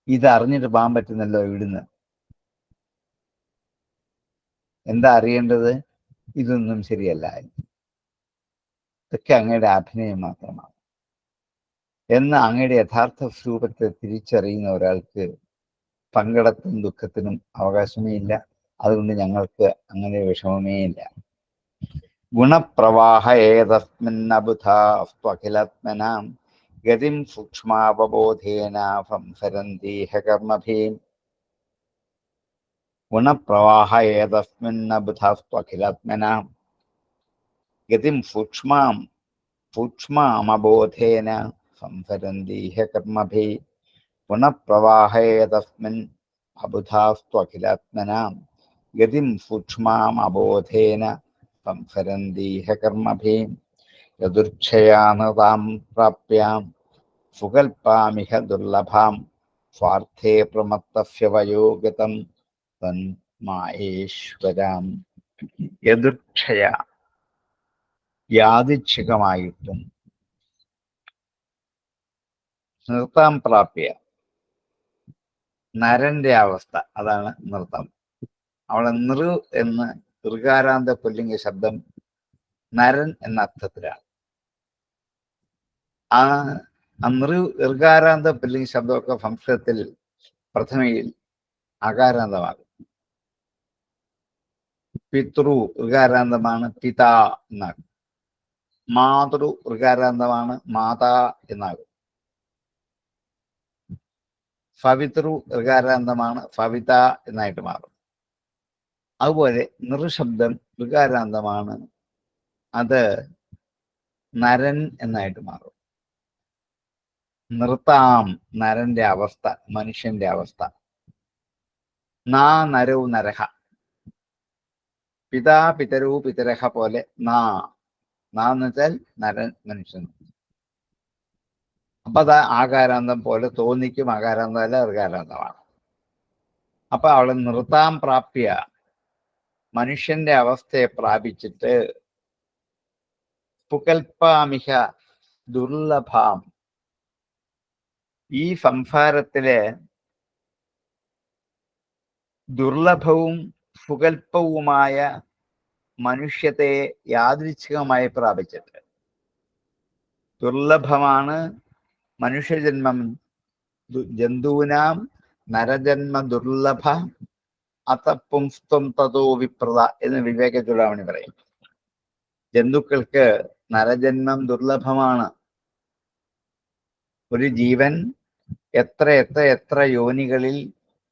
ഇത് അറിഞ്ഞിട്ട് പോകാൻ പറ്റുന്നല്ലോ ഇവിടുന്ന്. എന്താ അറിയേണ്ടത്? ഇതൊന്നും ശരിയല്ല, ഇതൊക്കെ അങ്ങയുടെ അഭിനയം മാത്രമാണ് എന്ന് അങ്ങയുടെ യഥാർത്ഥ സ്വരൂപത്തെ തിരിച്ചറിയുന്ന ഒരാൾക്ക് സങ്കടത്തിനും ദുഃഖത്തിനും അവകാശമേ ഇല്ല. അതുകൊണ്ട് ഞങ്ങൾക്ക് അങ്ങനെ വിഷമമേ ഇല്ല. ഗുണപ്രവാഹ ഏതസ്മിന്നബുധാസ്ത്വഖിലാത്മനാം ഗതിം സൂക്ഷ്മാവബോധേന സംസരന്തീഹ കർമ്മഭീം. ഗുണപ്രവാഹ ഏതസ്മിന്നബുധാസ്ത്വഖിലാത്മനാം ഗതിം സൂക്ഷ്മാമബോധേന സംസരന്തീഹ കർമ്മഭീ. ഗുണപ്രവാഹ ഏതസ്മിൻ അബുധാസ്ത്വഖിലാത്മനാം ഗതിം സൂക്ഷ്മാമബോധേന സംസരന്തീഹ കർമ്മഭീം. യദുർച്ഛയാനതാം പ്രാപ്യാം സുകൽപ്പാമിഹ ദുർലഭാം സ്വാർത്ഥേ പ്രമത്തസ്യ വയോഗതം തന്മായേശ്വരാം. യദുർച്ഛയ, യാദൃച്ഛികമായിട്ടും നൃത്തം പ്രാപ്യ, നരന്റെ അവസ്ഥ, അതാണ് നൃത്തം. അവിടെ നൃ എന്ന് ഋകാരാന്ത പുല്ലിംഗ ശബ്ദം നരൻ എന്ന അർത്ഥത്തിലാണ്. ആ ഋകാരാന്ത പുല്ലിംഗ ശബ്ദമൊക്കെ സംസ്കൃതത്തിൽ പ്രഥമയിൽ അകാരാന്തമാകും. പിതൃ ഋകാരാന്തമാണ് പിതാ എന്നാകും. മാതൃ ഋകാരാന്തമാണ് മാതാ എന്നാകും. ഫവിതൃ ഋകാരാന്തമാണ് ഫവിത എന്നായിട്ട് മാറും. അതുപോലെ നൃശബ്ദം ഋകാരാന്തമാണ്, അത് നരൻ എന്നായിട്ട് മാറും. നൃത്താം, നരന്റെ അവസ്ഥ, മനുഷ്യന്റെ അവസ്ഥ. നാ നരൗ നരഹ, പിതാ പിതരൂ പിതരഹ പോലെ നാ എന്ന് വെച്ചാൽ നരൻ, മനുഷ്യൻ. അപ്പൊ അത് ആകാരാന്തം പോലെ തോന്നിക്കും, ആകാരാന്തം അല്ല, ഋകാരാന്തമാണ്. അപ്പൊ അവള് നൃത്താം പ്രാപ്യ, മനുഷ്യന്റെ അവസ്ഥയെ പ്രാപിച്ചിട്ട് പുകൽപ്പാമിഹ ദുർലഭാം, ഈ സംസാരത്തിലെ ദുർലഭവും സുകൽപ്പവുമായ മനുഷ്യത്തെ യാദൃച്ഛികമായി പ്രാപിച്ചിട്ട്. ദുർലഭമാണ് മനുഷ്യജന്മം, ജന്തൂനാം നരജന്മ ദുർലഭ അതപുംസ്ത്വം തതോ വിപ്രത എന്ന് വിവേക ചൂടാമണി പറയും. ജന്തുക്കൾക്ക് നരജന്മം ദുർലഭമാണ്. ഒരു ജീവൻ എത്ര എത്ര എത്ര യോനികളിൽ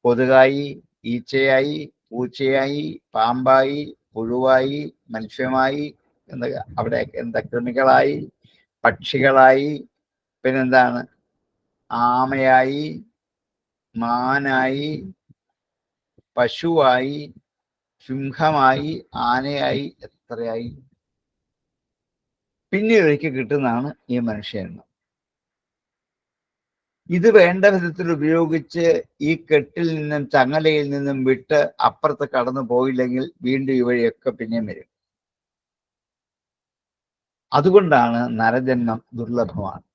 കൊതുകായി, ഈച്ചയായി, പൂച്ചയായി, പാമ്പായി, പുഴുവായി, മത്സ്യമായി, അവിടെ കൃമികളായി, പക്ഷികളായി, പിന്നെന്താണ്, ആമയായി, മാനായി, പശുവായി, സിംഹമായി, ആനയായി, എത്രയായി. പിന്നീട് ഒരിക്കൽ കിട്ടുന്നതാണ് ഈ മനുഷ്യജന്മം. ഇത് വേണ്ട വിധത്തിൽ ഉപയോഗിച്ച് ഈ കെട്ടിൽ നിന്നും ചങ്ങലയിൽ നിന്നും വിട്ട് അപ്പുറത്ത് കടന്നു പോയില്ലെങ്കിൽ വീണ്ടും ഈ വഴിയൊക്കെ പിന്നെയും വരും. അതുകൊണ്ടാണ് നരജന്മം ദുർലഭമാണ്.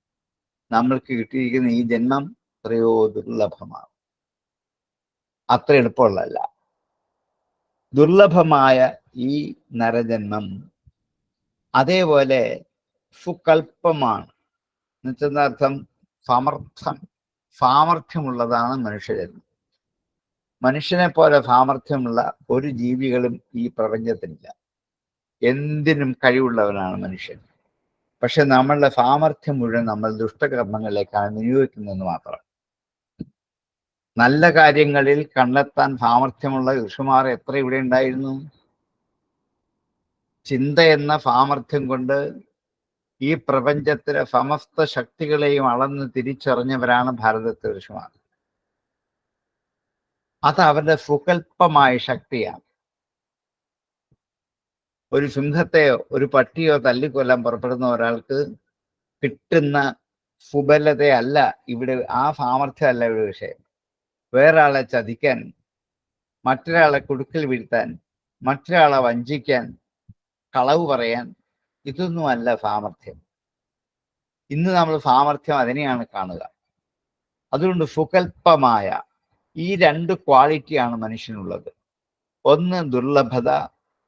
നമ്മൾക്ക് കിട്ടിയിരിക്കുന്ന ഈ ജന്മം എത്രയോ ദുർലഭമാണ്, അത്ര എളുപ്പമുള്ളതല്ല. ദുർലഭമായ ഈ നരജന്മം അതേപോലെ സുകൽപ്പമാണ്. എന്നുവെച്ചർത്ഥം സാമർഥ്യമുള്ളതാണ് മനുഷ്യജന്മം. മനുഷ്യനെ പോലെ സാമർഥ്യമുള്ള ഒരു ജീവികളും ഈ പ്രപഞ്ചത്തിലില്ല. എന്തിനും കഴിവുള്ളവനാണ് മനുഷ്യൻ. പക്ഷെ നമ്മളുടെ സാമർഥ്യം മുഴുവൻ നമ്മൾ ദുഷ്ടകർമ്മങ്ങളിലേക്കാണ് വിനിയോഗിക്കുന്നതെന്ന് മാത്രം. നല്ല കാര്യങ്ങളിൽ കണ്ടെത്താൻ സാമർഥ്യമുള്ള ഋഷിമാർ എത്ര ഇവിടെ ഉണ്ടായിരുന്നു. ചിന്ത എന്ന സാമർഥ്യം കൊണ്ട് ഈ പ്രപഞ്ചത്തിലെ സമസ്ത ശക്തികളെയും അളന്ന് തിരിച്ചറിഞ്ഞവരാണ് ഭാരതത്തിലെ ഋഷിമാർ. അത് അവരുടെ സുകൽപ്പമായ ശക്തിയാണ്. ഒരു സിംഹത്തെയോ ഒരു പട്ടിയോ തല്ലിക്കൊല്ലാൻ പുറപ്പെടുന്ന ഒരാൾക്ക് കിട്ടുന്ന സുബലതയല്ല ഇവിടെ, ആ സാമർഥ്യമല്ല ഇവിടെ വിഷയം. വേറൊരാളെ ചതിക്കാൻ, മറ്റൊരാളെ കുടുക്കിൽ വീഴ്ത്താൻ, മറ്റൊരാളെ വഞ്ചിക്കാൻ, കളവ് പറയാൻ, ഇതൊന്നുമല്ല സാമർഥ്യം. ഇന്ന് നമ്മൾ സാമർഥ്യം അതിനെയാണ് കാണുക. അതുകൊണ്ട് സുകൽപ്പമായ ഈ രണ്ട് ക്വാളിറ്റിയാണ് മനുഷ്യനുള്ളത്. ഒന്ന് ദുർലഭത,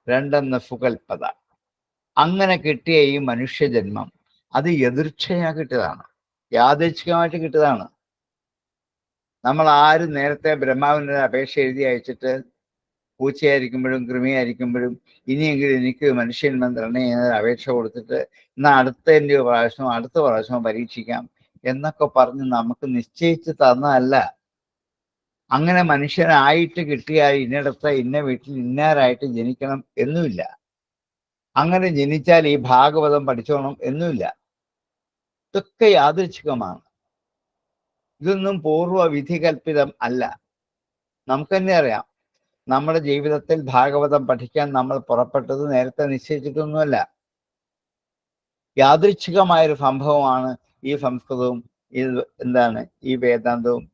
രണ്ടെന്ന് സുകൽപ്പത. അങ്ങനെ കിട്ടിയ ഈ മനുഷ്യജന്മം അത് എതിർച്ഛയാ കിട്ടിയതാണ്, യാദൃച്ഛികമായിട്ട് കിട്ടിയതാണ്. നമ്മൾ ആരും നേരത്തെ ബ്രഹ്മാവിൻ്റെ അപേക്ഷ എഴുതി അയച്ചിട്ട് പൂച്ചയായിരിക്കുമ്പോഴും കൃമിയായിരിക്കുമ്പോഴും ഇനിയെങ്കിലും എനിക്ക് മനുഷ്യൻ തരണേ എന്ന അപേക്ഷ കൊടുത്തിട്ട് എന്നാൽ അടുത്ത പ്രാവശ്യവും പരീക്ഷിക്കാം എന്നൊക്കെ പറഞ്ഞ് നമുക്ക് നിശ്ചയിച്ച് തന്നതല്ല. അങ്ങനെ മനുഷ്യനായിട്ട് കിട്ടിയാൽ ഇന്നിടത്ത് ഇന്ന വീട്ടിൽ ഇന്നാരായിട്ട് ജനിക്കണം എന്നുമില്ല. അങ്ങനെ ജനിച്ചാൽ ഈ ഭാഗവതം പഠിച്ചോണം എന്നുമില്ല. ഇതൊക്കെ യാദൃച്ഛികമാണ്. ഇതൊന്നും പൂർവ്വ വിധികൽപ്പിതം അല്ല. നമുക്ക് തന്നെ അറിയാം, നമ്മുടെ ജീവിതത്തിൽ ഭാഗവതം പഠിക്കാൻ നമ്മൾ പുറപ്പെട്ടത് നേരത്തെ നിശ്ചയിച്ചിട്ടൊന്നുമല്ല. യാദൃച്ഛികമായൊരു സംഭവമാണ് ഈ സംസ്കൃതവും ഈ വേദാന്തവും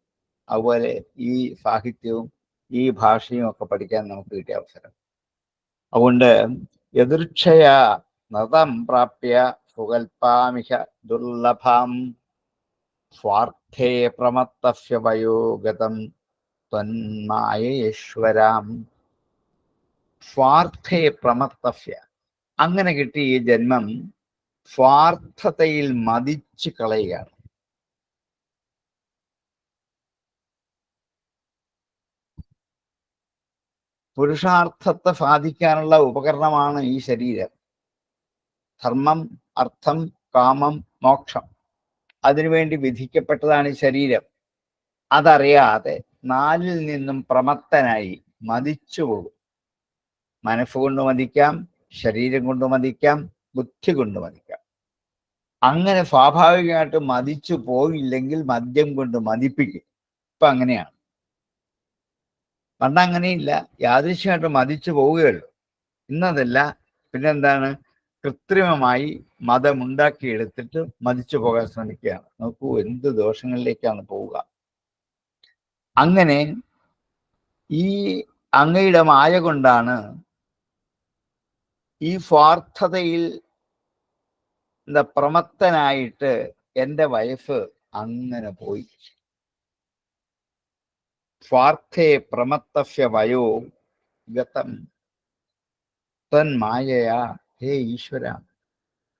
അതുപോലെ ഈ സാഹിത്യവും ഈ ഭാഷയും ഒക്കെ പഠിക്കാൻ നമുക്ക് കിട്ടിയ അവസരം. അതുകൊണ്ട് എതിർച്ഛയാ നതം പ്രാപ്യ സുകൽപ്പാമിഹ ദുർലഭം സ്വാർത്ഥേ പ്രമത്തസ്യ വയോഗതം ത്വന്മായേശ്വരാം. സ്വാർത്ഥേ പ്രമത്തസ്യ, അങ്ങനെ കിട്ടിയ ഈ ജന്മം സ്വാർത്ഥതയിൽ മതിച്ചു കളയുകയാണ്. പുരുഷാർത്ഥത്തെ സാധിക്കാനുള്ള ഉപകരണമാണ് ഈ ശരീരം. ധർമ്മം, അർത്ഥം, കാമം, മോക്ഷം, അതിനുവേണ്ടി വിധിക്കപ്പെട്ടതാണ് ഈ ശരീരം. അതറിയാതെ നാലിൽ നിന്നും പ്രമത്തനായി മതിച്ചു പോകും. മനസ്സുകൊണ്ട് മതിക്കാം, ശരീരം കൊണ്ട് മതിക്കാം, ബുദ്ധി കൊണ്ട് മതിക്കാം. അങ്ങനെ സ്വാഭാവികമായിട്ട് മതിച്ചു പോയില്ലെങ്കിൽ മദ്യം കൊണ്ട് മതിപ്പിക്കും. ഇപ്പൊ അങ്ങനെയാണ്. പണ്ടങ്ങനെയില്ല, യാദൃശ്യമായിട്ട് മതിച്ചു പോവുകയുള്ളൂ. ഇന്നതല്ല. പിന്നെന്താണ്? കൃത്രിമമായി മതമുണ്ടാക്കിയെടുത്തിട്ട് മതിച്ചു പോകാൻ ശ്രമിക്കുകയാണ്. നോക്കൂ എന്ത് ദോഷങ്ങളിലേക്കാണ് പോവുക. അങ്ങനെ ഈ അങ്ങയുടെ മായ കൊണ്ടാണ് ഈ സ്വാർത്ഥതയിൽ പ്രമത്തനായിട്ട് എൻ്റെ വൈഫ് അങ്ങനെ പോയി. സ്വാർത്ഥേ പ്രമത്തസ്യ വയോ ഗതം തന്മായയാ. ഹേ ഈശ്വര,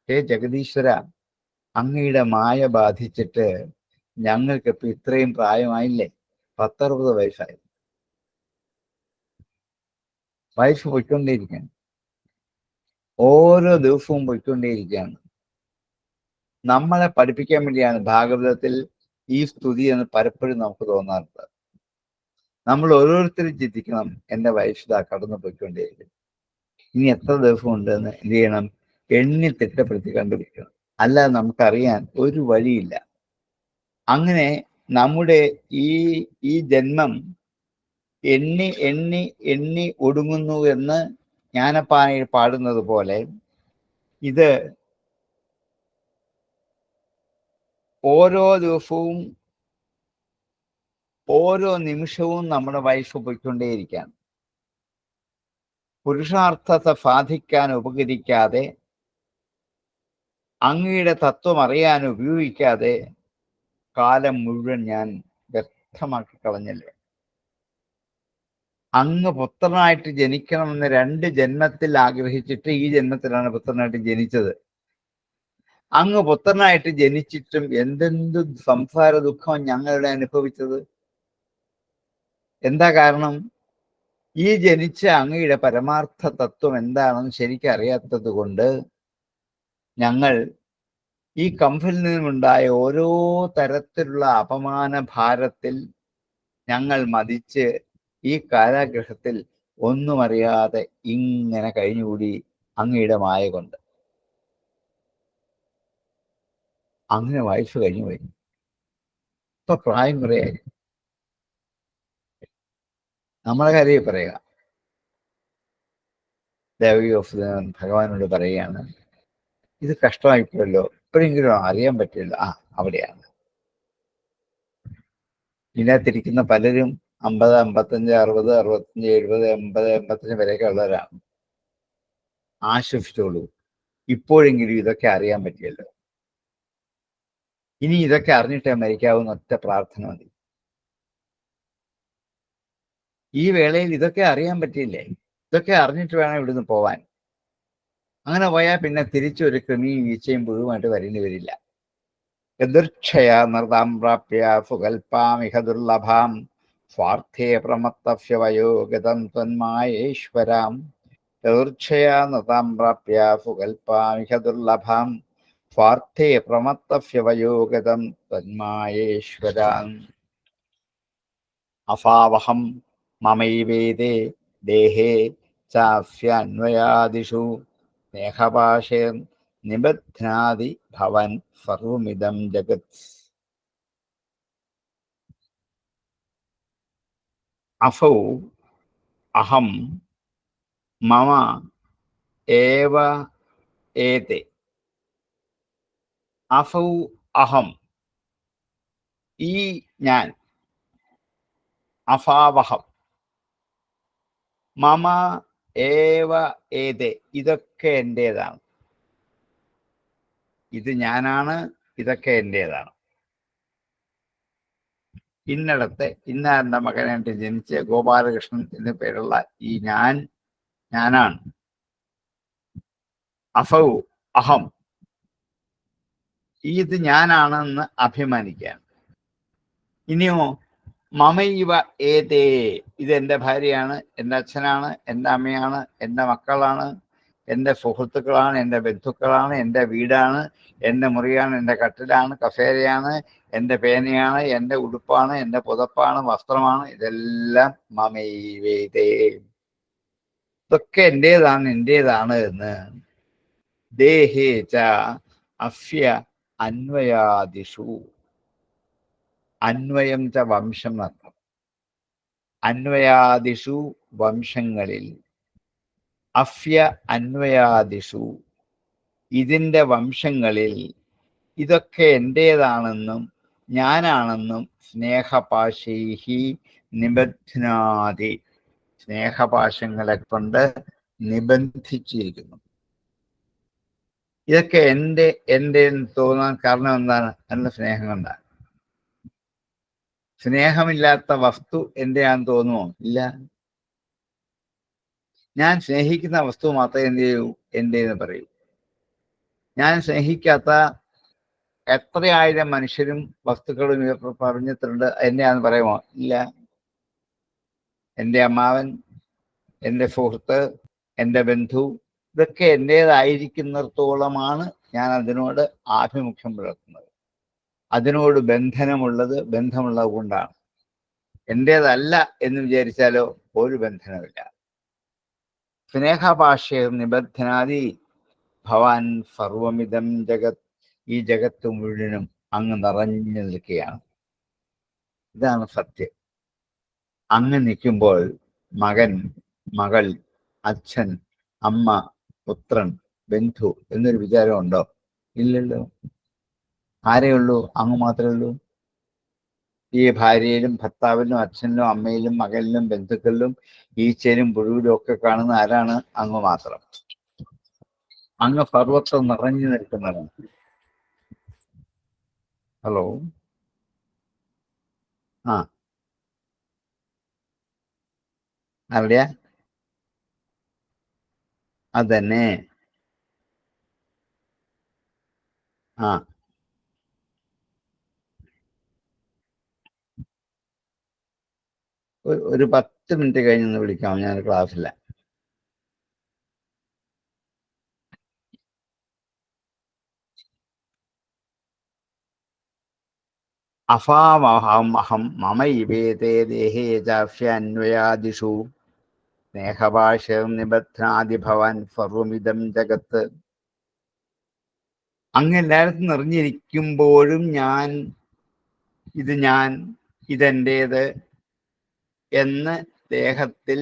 ഹേ ജഗദീശ്വര, അങ്ങയുടെ മായ ബാധിച്ചിട്ട് ഞങ്ങൾക്കിപ്പോൾ ഇത്രയും പ്രായമായില്ലേ? 10-60 വയസ്സായി. വയസ്സ് പോയിക്കൊണ്ടേയിരിക്കുകയാണ്. ഓരോ ദിവസവും പോയിക്കൊണ്ടേയിരിക്കുകയാണ്. നമ്മളെ പഠിപ്പിക്കാൻ വേണ്ടിയാണ് ഭാഗവതത്തിൽ ഈ സ്തുതി എന്ന് പലപ്പോഴും നമുക്ക് തോന്നാറുണ്ട്. നമ്മൾ ഓരോരുത്തരും ചിന്തിക്കണം, എൻ്റെ വയസ്സ് കടന്നു പോയിക്കൊണ്ടേയിരിക്കും. ഇനി എത്ര ദിവസം ഉണ്ടെന്ന് എന്ത് ചെയ്യണം? എണ്ണി തിട്ടപ്പെടുത്തി കണ്ടുപിടിക്കണം. അല്ലാതെ നമുക്കറിയാൻ ഒരു വഴിയില്ല. അങ്ങനെ നമ്മുടെ ഈ ജന്മം എണ്ണി എണ്ണി എണ്ണി ഒടുങ്ങുന്നു എന്ന് ജ്ഞാനപ്പാനയിൽ പാടുന്നത് പോലെ ഇത് ഓരോ ദിവസവും ഓരോ നിമിഷവും നമ്മുടെ വയസ്സ് പോയിക്കൊണ്ടേയിരിക്കുകയാണ്. പുരുഷാർത്ഥത്തെ സാധിക്കാൻ ഉപകരിക്കാതെ, അങ്ങയുടെ തത്വം അറിയാൻ ഉപയോഗിക്കാതെ കാലം മുഴുവൻ ഞാൻ വ്യർത്ഥമാക്കി കളഞ്ഞല്ലേ. അങ്ങ് പുത്രനായിട്ട് ജനിക്കണമെന്ന് 2 ജന്മത്തിൽ ആഗ്രഹിച്ചിട്ട് ഈ ജന്മത്തിലാണ് പുത്രനായിട്ട് ജനിച്ചത്. അങ്ങ് പുത്രനായിട്ട് ജനിച്ചിട്ടും എന്തെന്ത് സംസാര ദുഃഖം ഞങ്ങളുടെ അനുഭവിച്ചത്. എന്താ കാരണം? ഈ ജനിച്ച അങ്ങയുടെ പരമാർത്ഥ തത്വം എന്താണെന്ന് ശരിക്കും അറിയാത്തത് കൊണ്ട് ഞങ്ങൾ ഈ കംഫിൽ നിന്നുണ്ടായ ഓരോ തരത്തിലുള്ള അപമാന ഭാരത്തിൽ ഞങ്ങൾ മതിച്ച് ഈ കാരാഗ്രഹത്തിൽ ഒന്നും അറിയാതെ ഇങ്ങനെ കഴിഞ്ഞുകൂടി അങ്ങയുടെ മായ കൊണ്ട്. അങ്ങനെ വയസ്സ് കഴിഞ്ഞുപോയി. ഇപ്പൊ പ്രായം കുറയായി. നമ്മളെ കാര്യം പറയുക. ദേവി ഓഫ് ഭഗവാനോട് പറയുകയാണ്, ഇത് കഷ്ടമായിപ്പോയല്ലോ, ഇപ്പോഴെങ്കിലും അറിയാൻ പറ്റില്ല. അവിടെയാണ് ഇതിനകത്തിരിക്കുന്ന പലരും 50, 55, 60, 65, 70, 80, 85 വരെയൊക്കെ ഉള്ളവരാണ്. ആശ്വസിച്ചോളൂ, ഇപ്പോഴെങ്കിലും ഇതൊക്കെ അറിയാൻ പറ്റിയല്ലോ. ഇനി ഇതൊക്കെ അറിഞ്ഞിട്ടേ മരിക്കാവുന്ന ഒറ്റ പ്രാർത്ഥന മതി. ഈ വേളയിൽ ഇതൊക്കെ അറിയാൻ പറ്റിയില്ലേ, ഇതൊക്കെ അറിഞ്ഞിട്ട് വേണം ഇവിടുന്ന് പോവാൻ. അങ്ങനെ പോയാൽ പിന്നെ തിരിച്ചൊരു കൃമിയും ഈച്ചയും പുഴുവുമായിട്ട് വരേണ്ടി വരില്ല. യദൃച്ഛയാ നൃതാം പ്രാപ്യ സുകൽപ്പാമിഹ ദുർലഭാം സ്വാർത്ഥേ പ്രമത്തവ്യവയോഗതം ത്വന്മായേശ്വരാം. യദൃച്ഛയാ നൃതാം പ്രാപ്യ സുകൽപ്പാമിഹ ദുർലഭാം സ്വാർത്ഥേ പ്രമത്തവ്യവയോഗതം ത്വന്മായേശ്വരാം. അഫാവഹം മമൈവേദേ ദേഹേ ചാസ്യാന്വയാദിഷു സ്നേഹപാശേ നിബധ്നാതി ഭവൻ സർവമിദം ജഗത്. അഫൗ അഹം മമ ഏവ ഏതേ. അഫൗ അഹം, ഈ ഞാൻ, അഫാവഹം മമ ഏവ ഏതേ, ഇതൊക്കെ എൻ്റേതാണ്. ഇത് ഞാനാണ്, ഇതൊക്കെ എൻ്റേതാണ്. ഇന്നിടത്ത് ഇന്നാരുടെ മകനായിട്ട് ജനിച്ച് ഗോപാലകൃഷ്ണൻ എന്നു പേരുള്ള ഈ ഞാനാണ്. അഫൗ അഹം, ഇത് ഞാനാണെന്ന് അഭിമാനിക്കുകയാണ്. ഇനിയോ മമൈവ ഏതേ, ഇത് എൻ്റെ ഭാര്യയാണ്, എൻ്റെ അച്ഛനാണ്, എൻ്റെ അമ്മയാണ്, എൻ്റെ മക്കളാണ്, എൻ്റെ സുഹൃത്തുക്കളാണ്, എൻ്റെ ബന്ധുക്കളാണ്, എൻ്റെ വീടാണ്, എൻ്റെ മുറിയാണ്, എൻ്റെ കട്ടിലാണ്, കസേരയാണ്, എൻ്റെ പേനയാണ്, എൻ്റെ ഉടുപ്പാണ്, എൻ്റെ പുതപ്പാണ്, വസ്ത്രമാണ്, ഇതെല്ലാം മമൈവേദേ, ഇതൊക്കെ എൻ്റേതാണ് എന്ന് ദേഹേ ച അഫ്യ അന്വയാദിഷു. അന്വയം ച വംശം എന്നർത്ഥം. അന്വയാദിഷു വംശങ്ങളിൽ, അഫ്യ അന്വയാദിഷു ഇതിൻ്റെ വംശങ്ങളിൽ, ഇതൊക്കെ എൻ്റേതാണെന്നും ഞാനാണെന്നും സ്നേഹപാശൈഹി നിബധ്നാതി, സ്നേഹപാശങ്ങളെ കൊണ്ട് നിബന്ധിച്ചിരിക്കുന്നു. ഇതൊക്കെ എൻ്റെ എന്ന് തോന്നാൻ കാരണം എന്താണ്? നല്ല സ്നേഹം കൊണ്ടാണ്. സ്നേഹമില്ലാത്ത വസ്തു എൻ്റെയാണെന്ന് തോന്നുമോ? ഇല്ല. ഞാൻ സ്നേഹിക്കുന്ന വസ്തു മാത്രമേ എന്ത് ചെയ്യൂ? എൻ്റെ എന്ന് പറയൂ. ഞാൻ സ്നേഹിക്കാത്ത എത്രയായിരം മനുഷ്യരും വസ്തുക്കളും പറഞ്ഞിട്ടുണ്ട്, എൻ്റെയാണെന്ന് പറയുമോ? ഇല്ല. എൻ്റെ അമ്മാവൻ, എൻ്റെ സുഹൃത്ത്, എൻ്റെ ബന്ധു, ഇതൊക്കെ എൻ്റേതായിരിക്കുന്നിടത്തോളമാണ് ഞാൻ അതിനോട് ആഭിമുഖ്യം പുലർത്തുന്നത്. അതിനോട് ബന്ധമുള്ളത് കൊണ്ടാണ്. എൻ്റേതല്ല എന്ന് വിചാരിച്ചാലോ ഒരു ബന്ധനമില്ല. സ്നേഹപാശേ നിബദ്ധനാദി ഭവാൻ സർവമിതം ജഗത്, ഈ ജഗത്ത് മുഴുവനും അങ്ങ് നിറഞ്ഞു നിൽക്കുകയാണ്. ഇതാണ് സത്യം. അങ്ങ് നിൽക്കുമ്പോൾ മകൻ, മകൾ, അച്ഛൻ, അമ്മ, പുത്രൻ, ബന്ധു എന്നൊരു വിചാരം ഉണ്ടോ? ഇല്ലല്ലോ. ആരെയുള്ളൂ? അങ്ങ് മാത്രമേ ഉള്ളൂ. ഈ ഭാര്യയിലും ഭർത്താവിലും അച്ഛനിലും അമ്മയിലും മകനിലും ബന്ധുക്കളിലും ഈച്ചയിലും പുഴുവിലും ഒക്കെ കാണുന്ന ആരാണ്? അങ്ങ് മാത്രം. അങ്ങ് സർവത്ര നിറഞ്ഞു നിൽക്കുന്നതാണ്. ഹലോ, ആരുടെയാ? അതന്നെ. ഒരു 10 മിനിറ്റ് കഴിഞ്ഞൊന്ന് വിളിക്കാം, ഞാൻ ക്ലാസ്സില്ല. അഫാമഹം മമൈവേദേ ദേഹേ ചാഫ്യാന്വയാദിഷു സ്നേഹപാശം നിബധ്നാതി ഭവാൻ സർവമിദം ജഗത്ത്. അങ്ങ് എല്ലായിടത്തും നിറഞ്ഞിരിക്കുമ്പോഴും ഞാൻ ഇതെൻ്റേത് എന്ന് ദേഹത്തിൽ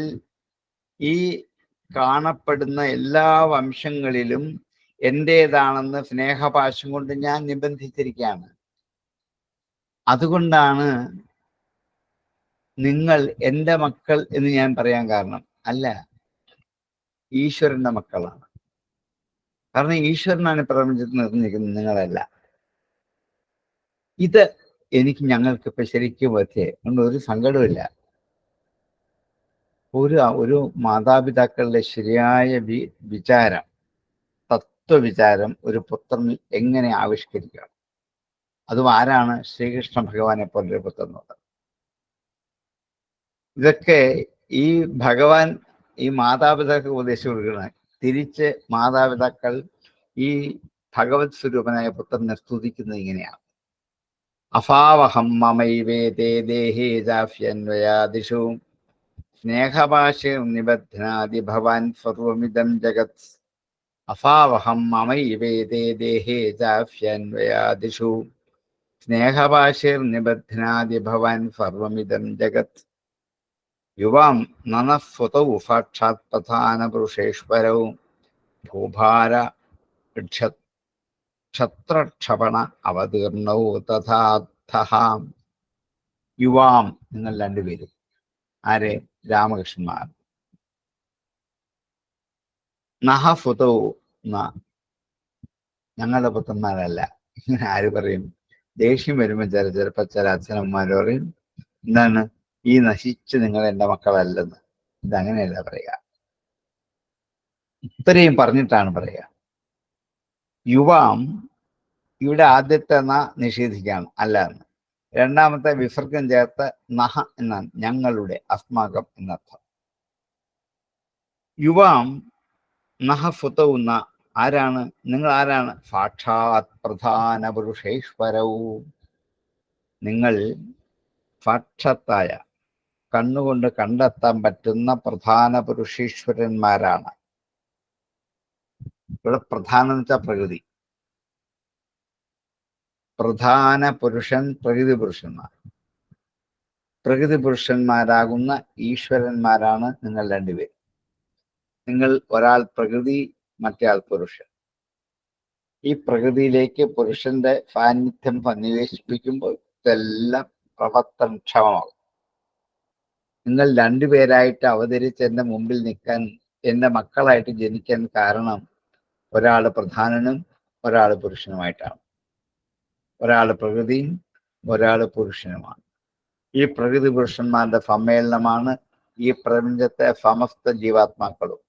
ഈ കാണപ്പെടുന്ന എല്ലാ വംശങ്ങളിലും എൻ്റേതാണെന്ന് സ്നേഹപാശം കൊണ്ട് ഞാൻ നിബന്ധിച്ചിരിക്കുകയാണ്. അതുകൊണ്ടാണ് നിങ്ങൾ എൻ്റെ മക്കൾ എന്ന് ഞാൻ പറയാൻ കാരണം. അല്ല, ഈശ്വരന്റെ മക്കളാണ്. കാരണം ഈശ്വരനാണ് പ്രപഞ്ചത്തിൽ നിർന്നിരിക്കുന്നത്, നിങ്ങളല്ല. ഇത് എനിക്ക് ഞങ്ങൾക്കിപ്പോൾ ശരിക്കും പറ്റിയേ അതുകൊണ്ട് ഒരു സങ്കടമില്ല. ഒരു മാതാപിതാക്കളുടെ ശരിയായ വിചാരം, തത്വവിചാരം ഒരു പുത്രനിൽ എങ്ങനെ ആവിഷ്കരിക്കണം. അതും ആരാണ്? ശ്രീകൃഷ്ണ ഭഗവാനെ പോലൊരു പുത്രനുള്ളത്. ഇതൊക്കെ ഈ ഭഗവാൻ ഈ മാതാപിതാക്കൾ ഉപദേശിച്ചു കൊടുക്കണം. തിരിച്ച് മാതാപിതാക്കൾ ഈ ഭഗവത് സ്വരൂപനായ പുത്രനെ സ്തുതിക്കുന്നത് ഇങ്ങനെയാണ്: അഫാവഹം മമൈവേദേ ദേഹേ ജാഫ്യന്വയാദിഷു സ്നേഹഭാഷ നിബധ്നാതി ഭവാൻ സർവമിദം ജഗത്. അഫാവഹം മമൈവേദേ ദേഹേ ജാഫ്യന്വയാദിഷു സ്നേഹഭാഷ നിബധ്നാതി ഭവാൻ സർവമിദം ജഗത്. യുവാം നനഃസുതൗ സാക്ഷാത് പ്രധാനപുരുഷേശ്വരൗ ഭൂഭാര ക്ഷത്രക്ഷപണ അവതീർണൗ തഥാർത്ഥഃ. യുവാം, നിങ്ങൾ രണ്ടുപേരും. ആരെ? രാമകൃഷ്ണന്മാർ. നഹഫുതൗ, ഞങ്ങളുടെ പുത്രന്മാരല്ല. ഇങ്ങനെ ആര് പറയും? ദേഷ്യം വരുമ്പോൾ ചിലപ്പോൾ ചില അച്ഛനമ്മമാർ പറയും, എന്താണ് ഈ നശിച്ച് നിങ്ങൾ എൻ്റെ മക്കളല്ലെന്ന്. ഇതങ്ങനെയല്ല പറയുക. ഇത്രയും പറഞ്ഞിട്ടാണ് പറയുക. യുവാം, ഇവിടെ ആദ്യത്തെ നിഷേധിക്കുകയാണ്, അല്ല എന്ന്. രണ്ടാമത്തെ വിസർഗം ചേർത്ത് നഹ എന്നാണ്, ഞങ്ങളുടെ, അസ്മാകം എന്നർത്ഥം. യുവാം നഹഫുതൗ, ആരാണ് നിങ്ങൾ? ആരാണ്? സാക്ഷാത് പ്രധാന പുരുഷേശ്വരവും, നിങ്ങൾ സാക്ഷാത്തായ കണ്ണുകൊണ്ട് കണ്ടെത്താൻ പറ്റുന്ന പ്രധാന പുരുഷേശ്വരന്മാരാണ്. ഇവിടെ പ്രധാനം എന്ന് വെച്ചാൽ പ്രകൃതി. പ്രധാന പുരുഷൻ പ്രകൃതി പുരുഷന്മാർ. പ്രകൃതി പുരുഷന്മാരാകുന്ന ഈശ്വരന്മാരാണ് നിങ്ങൾ രണ്ടുപേരും. നിങ്ങൾ ഒരാൾ പ്രകൃതി, മറ്റേയാൾ പുരുഷൻ. ഈ പ്രകൃതിയിലേക്ക് പുരുഷന്റെ സാന്നിധ്യം സന്നിവേശിപ്പിക്കുമ്പോൾ ഇതെല്ലാം പ്രവർത്തനക്ഷമമാകും. നിങ്ങൾ രണ്ടുപേരായിട്ട് അവതരിച്ച് എൻ്റെ മുമ്പിൽ നിൽക്കാൻ, എൻ്റെ മക്കളായിട്ട് ജനിക്കാൻ കാരണം ഒരാൾ പ്രധാനനും ഒരാൾ പുരുഷനുമായിട്ടാണ്. ഒരാൾ പ്രകൃതിയും ഒരാൾ പുരുഷനുമാണ്. ഈ പ്രകൃതി പുരുഷന്മാരുടെ സമ്മേളനമാണ് ഈ പ്രപഞ്ചത്തെ സമസ്ത ജീവാത്മാക്കളും.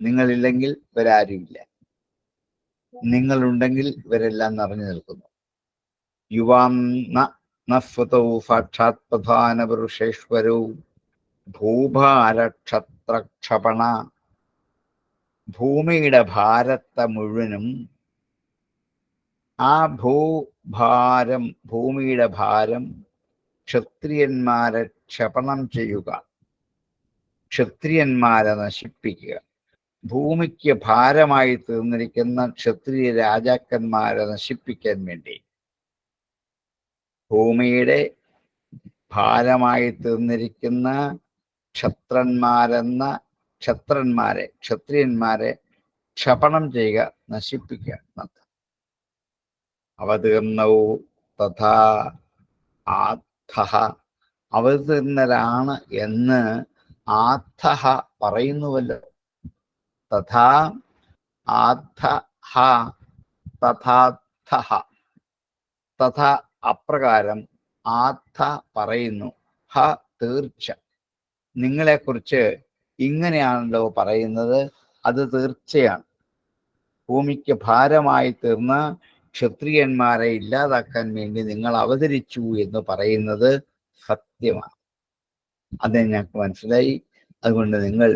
നിങ്ങളില്ലെങ്കിൽ ഇവരാരുമില്ല, നിങ്ങളുണ്ടെങ്കിൽ ഇവരെല്ലാം നിറഞ്ഞു നിൽക്കുന്നു. യുവാം നസ്വതൗ സാക്ഷാത് പ്രധാന പുരുഷേശ്വരൗ ഭൂഭാരക്ഷത്രക്ഷപണ. ഭൂമിയുടെ ഭാരത്തെ മുഴുവനും, ആ ഭൂഭാരം, ഭൂമിയുടെ ഭാരം ക്ഷത്രിയന്മാരെ ക്ഷപണം ചെയ്യുക, ക്ഷത്രിയന്മാരെ നശിപ്പിക്കുക. ഭൂമിക്ക് ഭാരമായി തീർന്നിരിക്കുന്ന ക്ഷത്രിയ രാജാക്കന്മാരെ നശിപ്പിക്കാൻ വേണ്ടി, ഭൂമിയുടെ ഭാരമായി തീർന്നിരിക്കുന്ന ക്ഷത്രിയന്മാരെ ക്ഷപണം ചെയ്യുക, നശിപ്പിക്കുക. അവതീർണൗ തഥാ ആത്ഥഃ, അവതീർണരാണ് എന്ന് ആത്ഥഃ പറയുന്നുവല്ലോ. തഥാ ആത്ഥഃ തഥാത്ഥഃ, തഥാ അപ്രകാരം, ആത്ഥ പറയുന്നു, ഹ തീർച്ച. നിങ്ങളെക്കുറിച്ച് ഇങ്ങനെയാണല്ലോ പറയുന്നത്, അത് തീർച്ചയാണ്. ഭൂമിക്ക് ഭാരമായി തീർന്ന ക്ഷത്രിയന്മാരെ ഇല്ലാതാക്കാൻ വേണ്ടി നിങ്ങൾ അവതരിച്ചു എന്ന് പറയുന്നത് സത്യമാണ്. അത് ഞങ്ങൾക്ക് മനസ്സിലായി. അതുകൊണ്ട് നിങ്ങൾ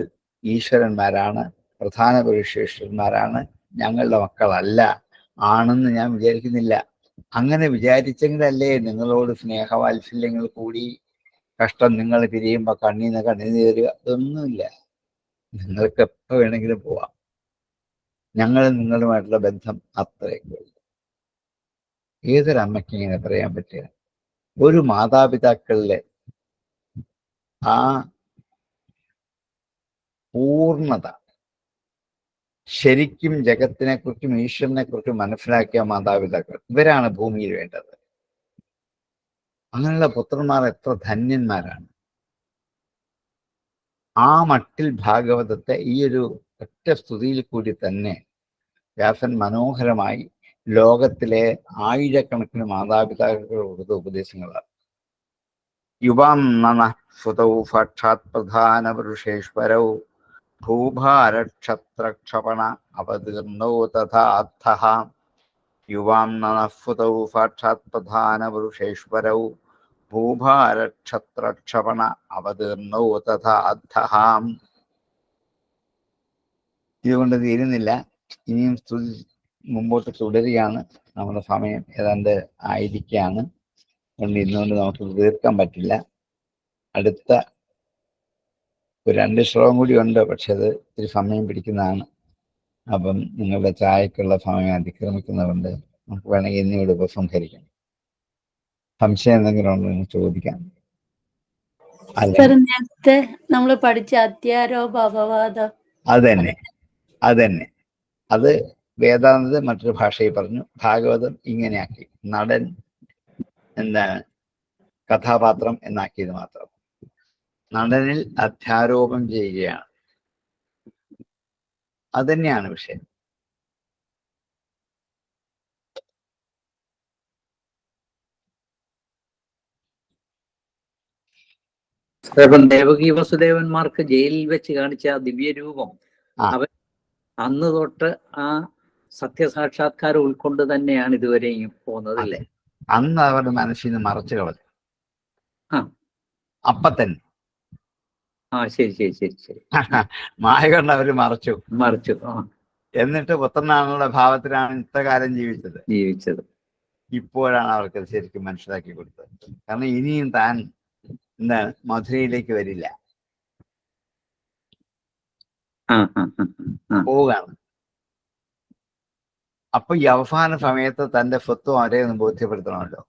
ഈശ്വരന്മാരാണ്, പ്രധാന പുരുഷേശ്വരന്മാരാണ്, ഞങ്ങളുടെ മക്കളല്ല. ആണെന്ന് ഞാൻ വിചാരിക്കുന്നില്ല. അങ്ങനെ വിചാരിച്ചെങ്കിലല്ലേ നിങ്ങളോട് സ്നേഹവാത്സല്യങ്ങൾ കൂടി കഷ്ടം നിങ്ങൾ പിരിയുമ്പോൾ കണ്ണീന്ന് കണ്ണീര്. അതൊന്നുമില്ല. നിങ്ങൾക്ക് എപ്പോൾ വേണമെങ്കിലും പോവാം. ഞങ്ങൾ നിങ്ങളുമായിട്ടുള്ള ബന്ധം അത്രയൊക്കെ ഉള്ളൂ. ഏതൊരമ്മയ്ക്ക് ഇങ്ങനെ പറയാൻ പറ്റുക? ഒരു മാതാപിതാക്കളിലെ ആ പൂർണ്ണത, ശരിക്കും ജഗത്തിനെ കുറിച്ചും ഈശ്വരനെ കുറിച്ചും മനസ്സിലാക്കിയ മാതാപിതാക്കൾ, ഇവരാണ് ഭൂമിയിൽ വേണ്ടത്. അങ്ങനെയുള്ള പുത്രന്മാർ എത്ര ധന്യന്മാരാണ്. ആ മട്ടിൽ ഭാഗവതത്തെ ഈ ഒരു ഒറ്റ സ്തുതിയിൽ കൂടി തന്നെ വ്യാസൻ മനോഹരമായി ലോകത്തിലെ ആയിരക്കണക്കിന് മാതാപിതാക്കൾക്ക് കൊടുത്ത ഉപദേശങ്ങളാണ്. യുവാം നന സുതൗ സാക്ഷാത് പ്രധാന പുരുഷേശ്വരൗ ഭൂഭാരക്ഷത്രക്ഷപണ അവതീർണോ തഥാർത്ഥഃ. യുവാം നനഃസുതൗ സാക്ഷാത് പ്രധാന പുരുഷേശ്വരൗ ഭൂഭാരക്ഷത്രക്ഷപണ അവതീർണോ തഥാർത്ഥഃ. ഇതുകൊണ്ട് തീരുന്നില്ല, ഇനിയും സ്തുതി മുമ്പോട്ട് തുടരുകയാണ്. നമ്മുടെ സമയം ഏതാണ്ട് ആയിരിക്കുകയാണ്. അതുകൊണ്ട് ഇന്നുകൊണ്ട് നമുക്ക് തീർക്കാൻ പറ്റില്ല. അടുത്ത ഒരു 2 ശ്ലോകം കൂടി ഉണ്ട്, പക്ഷെ അത് ഇത്തിരി സമയം പിടിക്കുന്നതാണ്. അപ്പം നിങ്ങളുടെ ചായക്കുള്ള സമയം അതിക്രമിക്കുന്നതുകൊണ്ട് നമുക്ക് വേണമെങ്കിൽ ഇന്നിവിടെ ഉപസംഹരിക്കാം. സംശയം എന്തെങ്കിലും ഉണ്ടോ എന്ന് ചോദിക്കാം. നേരത്തെ നമ്മൾ പഠിച്ച അത്യാരോപവാദം അതന്നെ അത് വേദാന്തത് മറ്റൊരു ഭാഷയിൽ പറഞ്ഞു, ഭാഗവതം ഇങ്ങനെയാക്കി, നടൻ എന്താണ് കഥാപാത്രം എന്നാക്കിയത് മാത്രം. നടനിൽ അധ്യാരോപം ചെയ്യുകയാണ്, അതന്നെയാണ് വിഷയം. ദേവകി വസുദേവന്മാർക്ക് ജയിലിൽ വെച്ച് കാണിച്ച ആ ദിവ്യരൂപം അവൻ അന്ന് തൊട്ട് ആ സത്യസാക്ഷാത്കാരം ഉൾക്കൊണ്ട് തന്നെയാണ് ഇതുവരെയും പോകുന്നത് അല്ലേ? അന്ന് അവരുടെ മനസ്സിൽ നിന്ന് മറച്ചു കളഞ്ഞു. അപ്പൊ തന്നെ ശരി മായ കൊണ്ട് അവര് മറച്ചു. എന്നിട്ട് പുത്രനാണെന്നുള്ള ഭാവത്തിലാണ് ഇത്രകാലം ജീവിച്ചത്. ഇപ്പോഴാണ് അവർക്ക് ശരിക്കും മനസ്സിലാക്കി കൊടുത്തത്. കാരണം ഇനിയും താൻ എന്താണ് മധുരയിലേക്ക് വരില്ല, പോവുകയാണ്. അപ്പൊ ഈ അവസാന സമയത്ത് തന്റെ സ്വത്വം അവരെ ഒന്ന് ബോധ്യപ്പെടുത്തണമല്ലോ.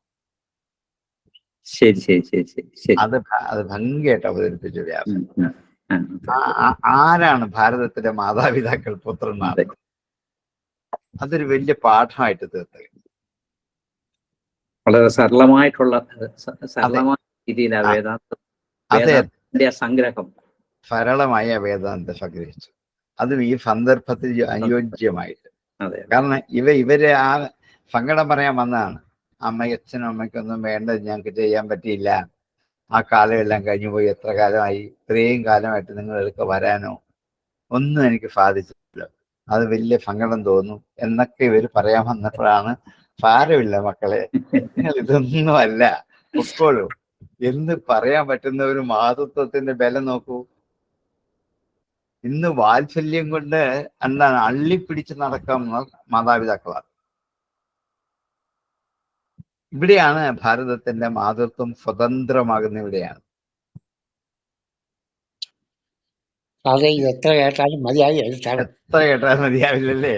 അത് ഭംഗിയായിട്ട് അവതരിപ്പിച്ചു വ്യാസൻ. ആരാണ് ഭാരതത്തിലെ മാതാപിതാക്കൾ, പുത്രന്മാർ? അതൊരു വലിയ പാഠമായിട്ട് തീർത്തത്. വളരെ സരളമായിട്ടുള്ള സംഗ്രഹം, സരളമായ വേദാന്തം സംഗ്രഹിച്ചു. അതും ഈ സന്ദർഭത്തിൽ അനുയോജ്യമായിട്ട്. കാരണം ഇവര് ആ സങ്കടം പറയാൻ വന്നതാണ്. അച്ഛനും അമ്മയ്ക്കൊന്നും വേണ്ടത് ഞങ്ങൾക്ക് ചെയ്യാൻ പറ്റിയില്ല, ആ കാലമെല്ലാം കഴിഞ്ഞു പോയി, എത്ര കാലമായി, ഇത്രയും കാലമായിട്ട് നിങ്ങളെടുക്ക വരാനോ ഒന്നും എനിക്ക് സാധിച്ചിട്ടില്ല, അത് വലിയ സങ്കടം തോന്നും എന്നൊക്കെ ഇവർ പറയാൻ വന്നപ്പോഴാണ്, സാരമില്ല മക്കളെ, നിങ്ങൾ ഇതൊന്നും അല്ല, പൊക്കോളൂ എന്ന് പറയാൻ പറ്റുന്ന ഒരു മാതൃത്വത്തിന്റെ ബലം നോക്കൂ. ഇന്ന് വാത്സല്യം കൊണ്ട് എന്താണ് അള്ളിപ്പിടിച്ച് നടക്കുന്ന മാതാപിതാക്കളാണ്. ഇവിടെയാണ് ഭാരതത്തിന്റെ മാതൃത്വം സ്വതന്ത്രമാകുന്ന. ഇവിടെയാണ്. എത്ര കേട്ടാലും മതിയാവില്ലല്ലേ?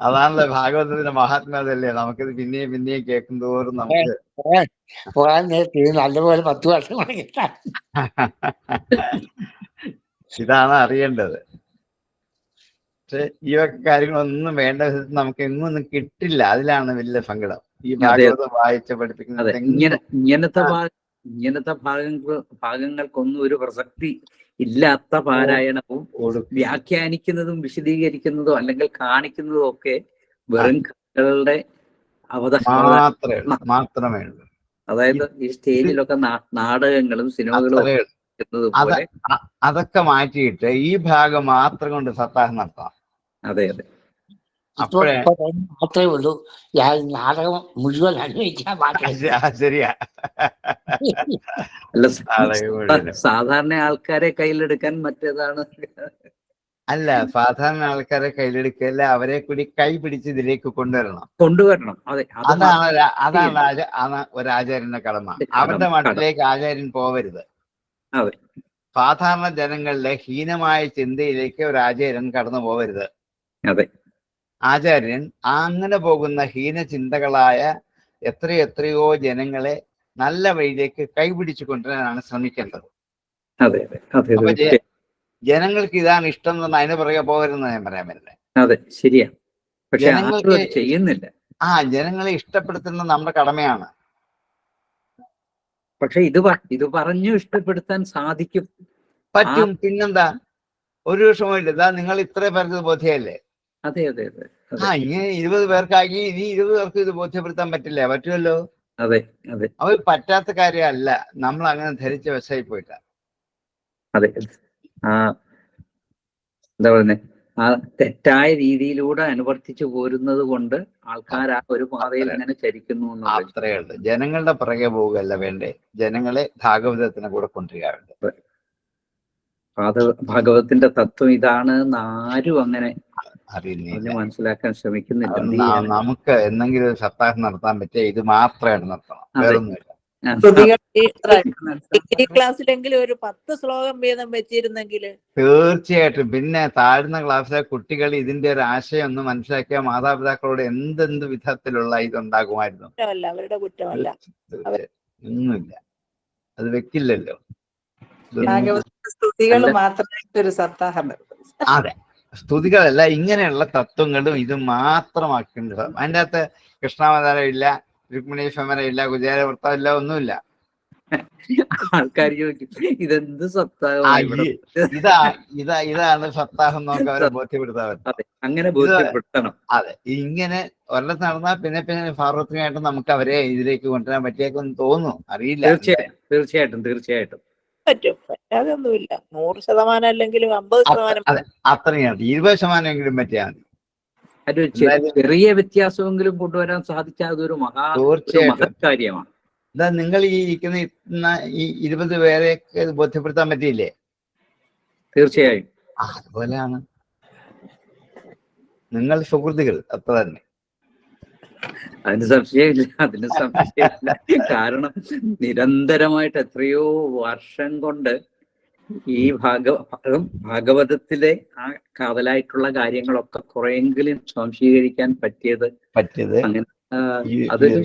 അതാണല്ലോ ഭാഗവതത്തിന്റെ മഹാത്മ്യതല്ലേ. നമുക്കിത് പിന്നെയും കേൾക്കും തോറും നമുക്ക് നല്ലപോലെ 10 വർഷം ഇതാണ് അറിയേണ്ടത്. പക്ഷെ ഈ കാര്യങ്ങളൊന്നും വേണ്ട വിധത്തിൽ നമുക്ക് എങ്ങൊന്നും കിട്ടില്ല. അതിലാണ് വലിയ സങ്കടം. ഈ ഭാഗവതം വായിച്ച് പഠിപ്പിക്കുന്നത് ഇങ്ങനത്തെ ഭാഗങ്ങൾക്കൊന്നും ഒരു പ്രസക്തി ഇല്ലാത്ത പാരായണവും വ്യാഖ്യാനിക്കുന്നതും വിശദീകരിക്കുന്നതും അല്ലെങ്കിൽ കാണിക്കുന്നതും ഒക്കെ വെറും കഥകളുടെ മാത്രമേ ഉള്ളൂ. അതായത് ഈ സ്റ്റേജിലൊക്കെ നാടകങ്ങളും സിനിമകളും അതൊക്കെ മാറ്റിയിട്ട് ഈ ഭാഗം മാത്രം കൊണ്ട് സപ്താഹം നടത്താം. അതെ മാത്രമേ ഉള്ളൂ. നാടകം മുഴുവൻ അനുഭവിക്കാൻ ശരിയാ. അല്ല, സാധാരണ ആൾക്കാരെ കയ്യിലെടുക്കാൻ മറ്റേതാണ്. അല്ല, സാധാരണ ആൾക്കാരെ കയ്യിലെടുക്കല്ല, അവരെ കൂടി കൈ പിടിച്ച് ഇതിലേക്ക് കൊണ്ടുവരണം. അതെ, അതാണ് ഒരാചാര്യന്റെ കടമ. അവരുടെ മട്ടിലേക്ക് ആചാര്യൻ പോവരുത്. അതെ, സാധാരണ ജനങ്ങളുടെ ഹീനമായ ചിന്തയിലേക്ക് ഒരു ആചാര്യൻ കടന്നു പോവരുത്. അതെ, ആചാര്യൻ അങ്ങനെ പോകുന്ന ഹീനചിന്തകളായ എത്രയോ ജനങ്ങളെ നല്ല വഴിയിലേക്ക് കൈപിടിച്ചു കൊണ്ടുവരാനാണ് ശ്രമിക്കേണ്ടത്. അതെ അതെ അതെ അപ്പൊ അതെ ജനങ്ങൾക്ക് ഇതാണ് ഇഷ്ടം എന്ന് അതിന് പുറകെ പോകരുതെന്ന് ഞാൻ പറയാൻ പറ്റില്ല. അതെ ശരിയാ. പക്ഷെ ആരും ജനങ്ങൾക്ക് അത് ചെയ്യുന്നില്ല. ജനങ്ങളെ ഇഷ്ടപ്പെടുത്തുന്നത് നമ്മുടെ കടമയാണ്. പക്ഷെ ഇത് പറഞ്ഞു ഇഷ്ടപ്പെടുത്താൻ സാധിക്കും, പറ്റും. പിന്നെന്താ, ഒരു വിഷമമില്ല. ഇതാ നിങ്ങൾ ഇത്ര പേർക്ക് ഇത് ബോധ്യല്ലേ. അതെ അതെ അതെ ഇങ്ങനെ 20 പേർക്കാക്കി ഇനി 20 പേർക്ക് ഇത് ബോധ്യപ്പെടുത്താൻ പറ്റില്ല. പറ്റുമല്ലോ. അതെ അതെ അവർ പറ്റാത്ത കാര്യമല്ല, നമ്മൾ അങ്ങനെ ധരിച്ച വശമായി പോയിട്ടാ. അതെ എന്താ പറയുന്നത്, ആ തെറ്റായ രീതിയിലൂടെ അനുവർത്തിച്ചു പോരുന്നത് കൊണ്ട് ആൾക്കാർ ആ ഒരു പാതയിൽ ഇങ്ങനെ ചരിക്കുന്നു എന്നുള്ളത്. അത്രേ ഉള്ളൂ. ജനങ്ങളുടെ പുറകെ പോവുകയല്ല വേണ്ടേ, ജനങ്ങളെ ഭാഗവതത്തിന് കൂടെ കൊണ്ടുവരിക വേണ്ടത്. ഭാഗവതത്തിന്റെ തത്വം ഇതാണ് എന്ന് ആരും അങ്ങനെ അറിയുന്നില്ല, മനസ്സിലാക്കാൻ ശ്രമിക്കുന്നില്ല. നമുക്ക് എന്തെങ്കിലും ഒരു സപ്താഹം നടത്താൻ പറ്റിയ ഇത് മാത്രമായിട്ട് നടത്തണം, വേറൊന്നുമില്ല. ഡിഗ്രി ക്ലാസ്സിലെങ്കിലും ഒരു 10 ശ്ലോകം വീതം വെച്ചിരുന്നെങ്കിൽ തീർച്ചയായിട്ടും. പിന്നെ താഴ്ന്ന ക്ലാസ്സിലെ കുട്ടികൾ ഇതിന്റെ ഒരു ആശയം ഒന്ന് മനസ്സിലാക്കിയ മാതാപിതാക്കളോട് എന്തെന്ത് വിധത്തിലുള്ള ഇതുണ്ടാകുമായിരുന്നു. അവരുടെ കുറ്റമല്ല, ഒന്നുമില്ല, അത് വെക്കില്ലല്ലോ. സ്തുതികൾ മാത്രമായിട്ട് ഒരു സപ്താഹം. അതെ, സ്തുതികളല്ല, ഇങ്ങനെയുള്ള തത്വങ്ങളും ഇത് മാത്രമാക്കേണ്ടത്. അതിൻ്റെ അകത്ത് കൃഷ്ണാവതാരം ഇല്ല, രുക്മിണി സമരം ഇല്ല, കുചേല വൃത്തം ഇല്ല, ഒന്നുമില്ല. ആൾക്കാർ ചോദിക്കും ഇതെന്ത് സപ്താഹം, ഇതാണ് സപ്താഹം നോക്കി അവരെ ബോധ്യപ്പെടുത്താൻ. അങ്ങനെ ബോധ്യപ്പെടുത്തണം. അതെ, ഇങ്ങനെ ഒരിടത്ത് നടന്നാൽ പിന്നെ പിന്നെ സാർവത്രികമായിട്ട് നമുക്ക് അവരെ ഇതിലേക്ക് കൊണ്ടുവരാൻ പറ്റിയേക്കൊന്ന് തോന്നുന്നു, അറിയില്ല. തീർച്ചയായിട്ടും പറ്റും, പറ്റാതെ ഒന്നുമില്ല. 100% അല്ലെങ്കിലും 50%. അത്രയാണ്, 20% പറ്റിയാൽ മതി. അതൊരു ചെറിയ വ്യത്യാസമെങ്കിലും കൊണ്ടുവരാൻ സാധിച്ചാൽ അതൊരു മഹത്കാര്യമാണ്. ഇതാ നിങ്ങൾ ഈ ഇരിക്കുന്ന ഈ 20 പേരെയൊക്കെ ബോധ്യപ്പെടുത്താൻ പറ്റിയില്ലേ? തീർച്ചയായും. അതുപോലെയാണ് നിങ്ങൾ സുഹൃത്തുക്കൾ, അത്ര തന്നെ. അതിന് സംശയമില്ല. കാരണം നിരന്തരമായിട്ട് എത്രയോ വർഷം കൊണ്ട് ഈ ഭാഗവതത്തിലെ ആ കാതലായിട്ടുള്ള കാര്യങ്ങളൊക്കെ കുറെയെങ്കിലും സംശീകരിക്കാൻ പറ്റിയത് അങ്ങനെ അതൊരു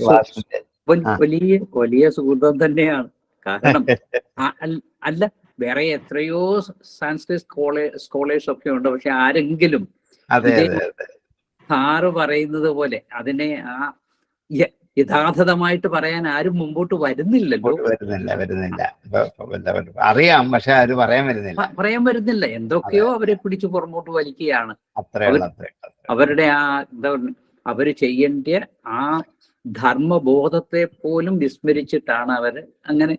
വലിയ സുഹൃതം തന്നെയാണ്. കാരണം അല്ല, വേറെ എത്രയോ സാൻസ്ക്രിറ്റ് സ്കോളേഴ്സ് ഒക്കെ ഉണ്ട്. പക്ഷെ ആരെങ്കിലും സാറ് പറയുന്നത് പോലെ അതിനെ യഥാർത്ഥമായിട്ട് പറയാൻ ആരും മുമ്പോട്ട് വരുന്നില്ലല്ലോ. അറിയാം, പക്ഷെ അത് പറയാൻ വരുന്നില്ല. എന്തൊക്കെയോ അവരെ പിടിച്ച് പുറമോട്ട് വലിക്കുകയാണ്. അവരുടെ ആ എന്താ പറയുക, അവര് ചെയ്യേണ്ട ആ ധർമ്മബോധത്തെ പോലും വിസ്മരിച്ചിട്ടാണ് അവര് അങ്ങനെ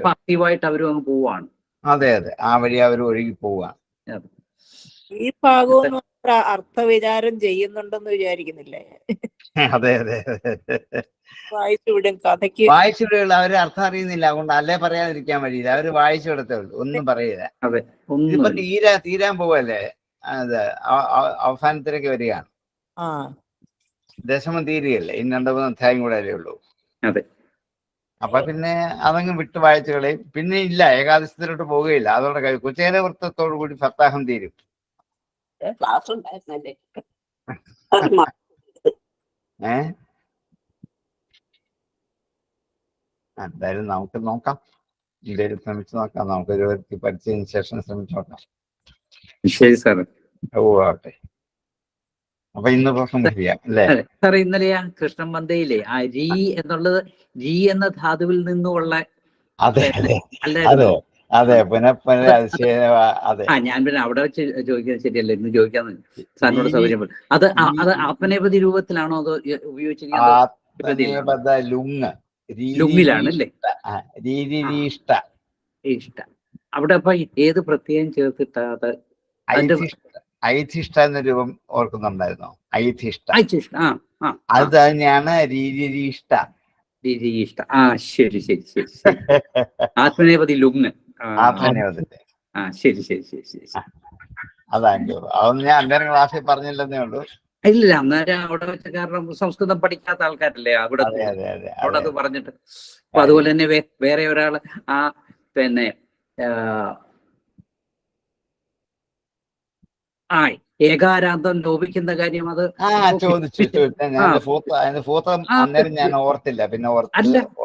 പാസീവായിട്ട് അവരും അങ്ങ് പോവാണ്. അതെ, ആ വഴി അവർ ഒഴുകി പോവാണ്. ഈ ഭാഗവും അർത്ഥവിചാരം ചെയ്യുന്നുണ്ടെന്ന് വിചാരിക്കുന്നില്ലേ? അതെ, വായിച്ചുവിടും, കഥയ്ക്ക് വായിച്ചുവിടുകൾ. അവര് അർത്ഥം അറിയുന്നില്ല, അതുകൊണ്ട് അല്ലേ പറയാതിരിക്കാൻ വഴിയില്ല. അവര് വായിച്ചു വിടത്തേ ഉള്ളൂ, ഒന്നും പറയില്ല. ഇപ്പൊ തീരാൻ പോവല്ലേ, അത് അവസാനത്തിലേക്ക് വരികയാണ്. ദശമം തീരുകയല്ലേ, ഇനി 2-3 അധ്യായം കൂടെ അല്ലേ ഉള്ളൂ. അപ്പൊ പിന്നെ അതങ്ങ് വിട്ട് വായിച്ചു കളയും. പിന്നെ ഇല്ല, ഏകാദശത്തിലോട്ട് പോവുകയില്ല. അതോടെ കുചേല വൃത്തത്തോടു കൂടി സപ്താഹം തീരും. എന്തായാലും നമുക്ക് നോക്കാം, എന്തായാലും ശ്രമിച്ചു നോക്കാം. നമുക്കൊരു പഠിച്ചതിന് ശേഷം ശ്രമിച്ചു നോക്കാം. ശരി സാർ. ആവട്ടെ. അപ്പൊ ഇന്ന് പ്രശ്നം ചെയ്യാം അല്ലേ സാറേ? ഇന്നലെ ആ കൃഷ്ണൻ മന്തയിലെ ആ രീ എന്നുള്ളത് രീ എന്ന ധാതുവിൽ നിന്നുള്ള ഞാൻ പിന്നെ അവിടെ വെച്ച് ചോദിക്കുന്നത് ശരിയല്ല, ഇന്ന് ചോദിക്കാന്ന് സാറിനോട് സൗകര്യം. അത് ആത്മനേപതി രൂപത്തിലാണോ അതോ ഉപയോഗിച്ചിരിക്കുന്നത്? ലുങ്ങിലാണല്ലേ? ഇഷ്ട അവിടെ അപ്പൊ ഏത് പ്രത്യയം ചേർത്തിട്ടാ അത്? ഐഥിഷ്ട എന്ന രൂപം ഓർക്കുന്നുണ്ടായിരുന്നോ? ഐഥിഷ്ട അത് തന്നെയാണ് രീരിഷ്ട. ശരി. ആത്മനേപതി ലുങ്. ആത്മനേപതിന്റെ ശരി. അതാണ്. അതൊന്നും ഞാൻ അന്നേരം ക്ലാസ്സിൽ പറഞ്ഞില്ലെന്നേ ഉള്ളൂ. ഇല്ല, അന്നേരം അവിടെ വെച്ച കാരണം സംസ്കൃതം പഠിക്കാത്ത ആൾക്കാരല്ലേ അവിടെ അത് പറഞ്ഞിട്ട്. അപ്പൊ അതുപോലെ തന്നെ വേറെ ഒരാള് പിന്നെ ഏകാരാന്തം ലോപിക്കുന്ന കാര്യം അത് ചോദിച്ചു അതിന്റെ ഫോട്ടോ അന്നേരം ഞാൻ ഓർത്തില്ല, പിന്നെ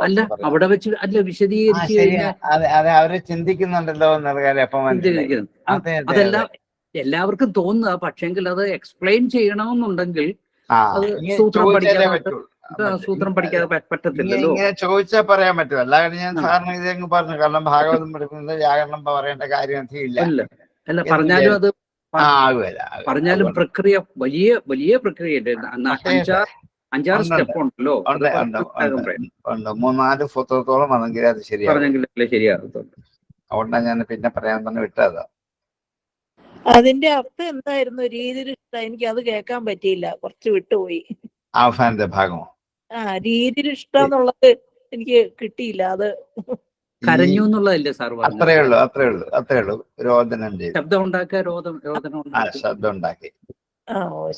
അല്ല അവിടെ വെച്ച് അല്ല വിശദീകരിച്ചു കഴിഞ്ഞാൽ അതെ അവര് ചിന്തിക്കുന്നുണ്ടല്ലോ എന്നുള്ള കാര്യം അപ്പം മനസ്സിലായി. അതെല്ലാം എല്ലാവർക്കും തോന്നുക, പക്ഷെങ്കിൽ അത് എക്സ്പ്ലെയിൻ ചെയ്യണമെന്നുണ്ടെങ്കിൽ അത് സൂത്രം പഠിക്കാതെ പറ്റത്തില്ലല്ലോ. ഇങ്ങനെ ചോദിച്ചാൽ പറയാൻ പറ്റും. അല്ലാതെ ഞാൻ സാറിന് ഇതങ്ങ് പറഞ്ഞു, കാരണം ഭാഗവതം പഠിക്കുന്നത് വ്യാകരണം പറയേണ്ട കാര്യം ഇല്ല. അല്ല പറഞ്ഞാലും അത് പറഞ്ഞാലും പ്രക്രിയ വലിയ പ്രക്രിയയല്ലേ, 5-6 സ്റ്റെപ്പ് ഉണ്ടല്ലോ. 3-4 പുസ്തകത്തോളം ആണെങ്കിൽ അത് പറഞ്ഞെങ്കിലല്ലേ ശരിയാകത്തുള്ളൂ. അതുകൊണ്ടാണ് ഞാൻ പിന്നെ പറയാൻ തന്നെ വിട്ടത്. അതിന്റെ അർത്ഥം എന്തായിരുന്നു? രീതിരിഷ്ട, എനിക്ക് അത് കേൾക്കാൻ പറ്റിയില്ല, കുറച്ച് വിട്ടുപോയി. അവസാനത്തെ ഭാഗമോ? രീതിരിഷ്ട എന്നുള്ളത് എനിക്ക് കിട്ടിയില്ല. അത് കരഞ്ഞു എന്നുള്ളതല്ലേ സാർ? അത്രേ ഉള്ളൂ. രോദനം ചെയ്തു, ശബ്ദം ഉണ്ടാക്കുക, ശബ്ദം ഉണ്ടാക്കി.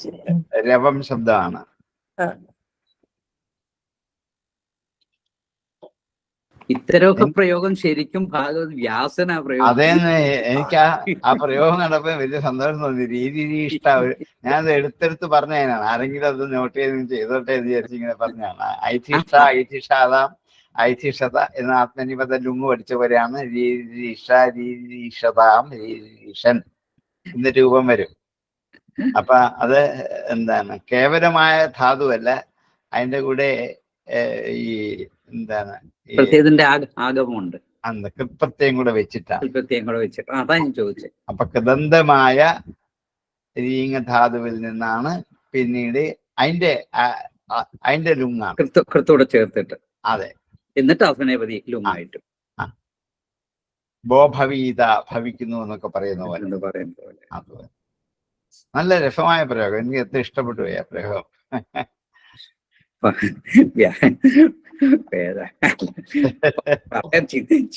ശരി. രവം ശബ്ദമാണ്. ഇത്തരമൊക്കെ പ്രയോഗം ശരിക്കും വ്യാസനാ പ്രയോഗം. അതേന്ന് എനിക്ക് ആ പ്രയോഗം കണ്ടപ്പോ വലിയ സന്തോഷം തോന്നി. രീതിരിഷ്ട, ഞാനത് എടുത്തെടുത്ത് പറഞ്ഞതിനാണ്. ആരെങ്കിലും അത് നോട്ട് ചെയ്തോട്ടെ എന്ന് വിചാരിച്ച് ഇങ്ങനെ പറഞ്ഞാണ്. ഐതിഷാദാം ഐതിഷത എന്ന ആത്മനിപത ലുങ്ങ് പഠിച്ച പോലെയാണ് രീരീഷതാം രീരീഷൻ എന്ന രൂപം വരും. അപ്പൊ അത് എന്താണ്, കേവലമായ ധാതുവല്ല, അതിന്റെ കൂടെ ഈ എന്താണ് ആഗമമുണ്ട്, കൃത്പ്രത്യയം കൂടെ വെച്ചിട്ടാണ്. അതാ ഞാൻ ചോദിച്ചത്. അപ്പൊ കൃതന്തമായ ധാതുവിൽ നിന്നാണ് പിന്നീട് അതിന്റെ ലുങ്ങാണ് കൃത്തോടെ ചേർത്തിട്ട്. അതെ. എന്നിട്ട് അസനേപതി ലുങ്ങായിട്ട് ഭവീത ഭവിക്കുന്നു എന്നൊക്കെ പറയുന്ന പോലെ. അതുപോലെ നല്ല രസമായ പ്രയോഗം, എനിക്ക് എത്ര ഇഷ്ടപ്പെട്ടു പോയി ആ പ്രയോഗം.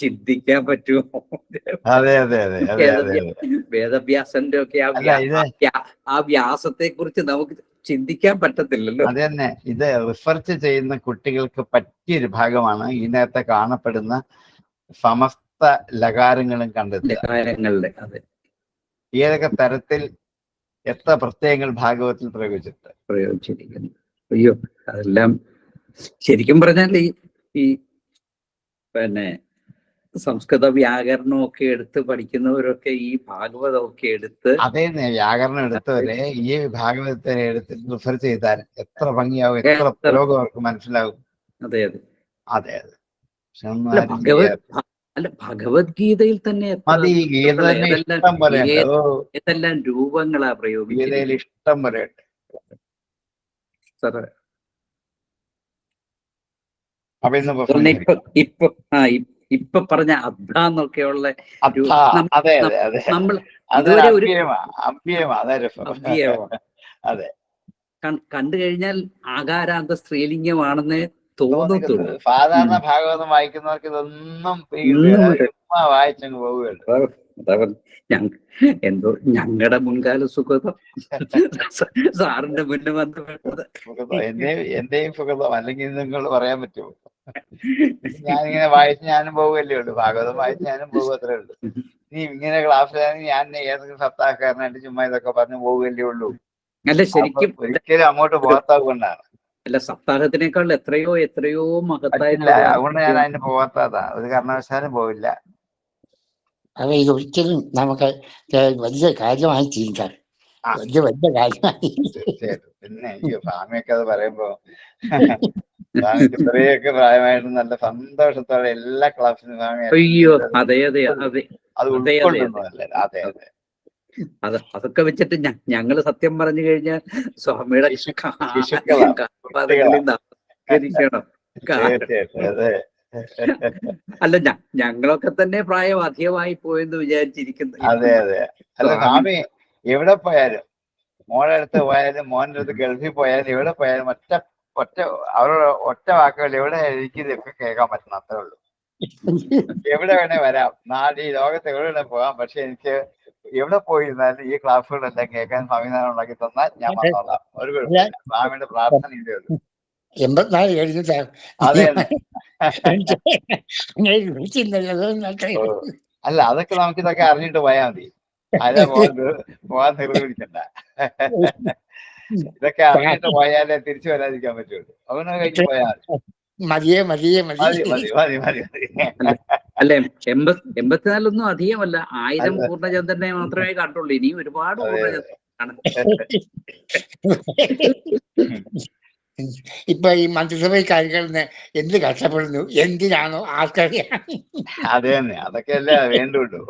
ചിന്തിക്കാൻ പറ്റുമോ? അതെ. വേദവ്യാസന്റെ ഒക്കെ ആ വ്യാസത്തെ കുറിച്ച് നമുക്ക് ചിന്തിക്കാൻ പറ്റത്തില്ലല്ലോ. അത് തന്നെ, ഇത് റിസർച്ച് ചെയ്യുന്ന കുട്ടികൾക്ക് പറ്റിയൊരു ഭാഗമാണ്. ഇതിനകത്ത് കാണപ്പെടുന്ന സമസ്ത ലകാരങ്ങളും കണ്ടെത്തുക. ഏതൊക്കെ തരത്തിൽ എത്ര പ്രത്യയങ്ങൾ ഭാഗവത്തിൽ പ്രയോഗിച്ചിരിക്കുന്നു. അയ്യോ, അതെല്ലാം ശരിക്കും പറഞ്ഞാൽ ഈ പിന്നെ സംസ്കൃത വ്യാകരണമൊക്കെ എടുത്ത് പഠിക്കുന്നവരൊക്കെ ഈ ഭാഗവതമൊക്കെ എടുത്ത്, അതേ വ്യാകരണം എടുത്തവരെ ഈ ഭാഗവതത്തെ എടുത്ത് റിസർച്ച് ചെയ്താൽ എത്ര ഭംഗിയാവും, എത്ര പ്രയോഗം അവർക്ക് മനസ്സിലാവും. അതെ. ഭഗവത്ഗീതയിൽ തന്നെ ഏതെല്ലാം രൂപങ്ങളാ പ്രയോഗിച്ചത്. ഇഷ്ടം പോലെ ഇപ്പൊ പറഞ്ഞ അബ്ദാന്നൊക്കെയുള്ള നമ്മൾ കണ്ടു കഴിഞ്ഞാൽ ആകാരാന്ത സ്ത്രീലിംഗമാണെന്ന് തോന്നത്തുള്ളൂ. സാധാരണ ഭാഗവതം വായിക്കുന്നവർക്ക് ഇതൊന്നും വായിച്ചങ്ങ് പോവുകയുള്ളൂ. എന്തോ ഞങ്ങളുടെ മുൻകാല സുഖതം സാറിന്റെ മുന്നേ വന്ന് എന്റെയും സുഖതം, അല്ലെങ്കിൽ നിങ്ങൾ പറയാൻ പറ്റുമോ? ഞാനിങ്ങനെ വായിച്ച് ഞാനും പോവുകയല്ലേ ഉള്ളൂ. ഭാഗവതം വായിച്ച് ഞാനും പോകും, അത്രേ ഉള്ളൂ. നീ ഇങ്ങനെ ക്ലാസ്സിലാണെങ്കിൽ ഞാൻ ഏതെങ്കിലും സപ്താഹക്കാരനായിട്ട് ചുമ്മാ ഇതൊക്കെ പറഞ്ഞു പോവുകയല്ലേ ഉള്ളൂ. അല്ല, ശരിക്കും ഒരിക്കലും അങ്ങോട്ട് പോകാത്തത് കൊണ്ടാണ്. അല്ല, സപ്താഹത്തിനേക്കാൾ എത്രയോ മഹത്തായില്ല. അതുകൊണ്ട് ഞാൻ അതിന് പോകാത്തതാ, ഒരു കാരണവശാലും പോവില്ല. അത് ഇതൊരിക്കലും നമുക്ക് വലിയ കാര്യമായി ചിന്തിക്കാം. വലിയ കാര്യമായി. പിന്നെ സ്വാമിയൊക്കെ അത് പറയുമ്പോ സ്വാമിക്ക് ഇത്രയൊക്കെ പ്രായമായിട്ട് നല്ല സന്തോഷത്തോടെ എല്ലാ ക്ലാസ്സിലും സ്വാമി അത് ഉൾക്കൊള്ളുന്നതല്ലേ. അതെ. അതൊക്കെ വെച്ചിട്ട് ഞങ്ങള് സത്യം പറഞ്ഞു കഴിഞ്ഞാൽ സ്വാമിയുടെ അല്ല, ഞങ്ങളൊക്കെ തന്നെ പ്രായം അധികമായി പോയെന്ന് വിചാരിച്ചിരിക്കുന്നു. അതെ. അല്ല, സ്വാമി എവിടെ പോയാലും, മോളുടെ അടുത്ത് പോയാലും, മോൻ്റെ അടുത്ത് ഗൾഫിൽ പോയാലും, എവിടെ പോയാലും അവരോട് ഒറ്റ വാക്കുകൾ എവിടെ എനിക്കിതൊക്കെ കേൾക്കാൻ പറ്റണം, അത്രേ ഉള്ളൂ. എവിടെ വേണേ വരാം, ഈ ലോകത്ത് എവിടെ വേണേ പോകാം, പക്ഷെ എനിക്ക് എവിടെ പോയിരുന്നാലും ഈ ക്ലാസ്സുകളെല്ലാം കേൾക്കാൻ സംവിധാനം ഉണ്ടാക്കി തന്നാൽ ഞാൻ വന്നോളാം, ഒരു കുഴപ്പമില്ല. സ്വാമിയുടെ പ്രാർത്ഥന ഇതേ ഉള്ളൂ. 84 കഴിഞ്ഞിട്ടാ. അതെ. അല്ല, അതൊക്കെ നമുക്ക് ഇതൊക്കെ അറിഞ്ഞിട്ട് പോയാൽ മതി. അല്ല പോകാൻ നിർവഹിക്കണ്ട. ഇതൊക്കെ അറിഞ്ഞിട്ട് പോയാലേ തിരിച്ചു വരാതിരിക്കാൻ പറ്റുള്ളൂ. അവനെ കഴിഞ്ഞ് പോയാൽ മതിയേ മതിയേ മതി മതി. മതി മതി മതി മതി. അല്ലെ 84 അധികമല്ല, 1000 പൂർണ്ണചന്ദ്രനെ മാത്രമേ കണ്ടുള്ളൂ. ഇനിയും ഒരുപാട് പൂർണ്ണചന്ദ്രൻ കാണാൻ. ഇപ്പൊ ഈ മന്ത്രിസഭ കാര്യങ്ങളിൽ എന്ത് കഷ്ടപ്പെടുന്നു, എന്തിനാണോ ആൾക്കറിയാം. അത് തന്നെ, അതൊക്കെയല്ലേ വേണ്ടുള്ളൂ.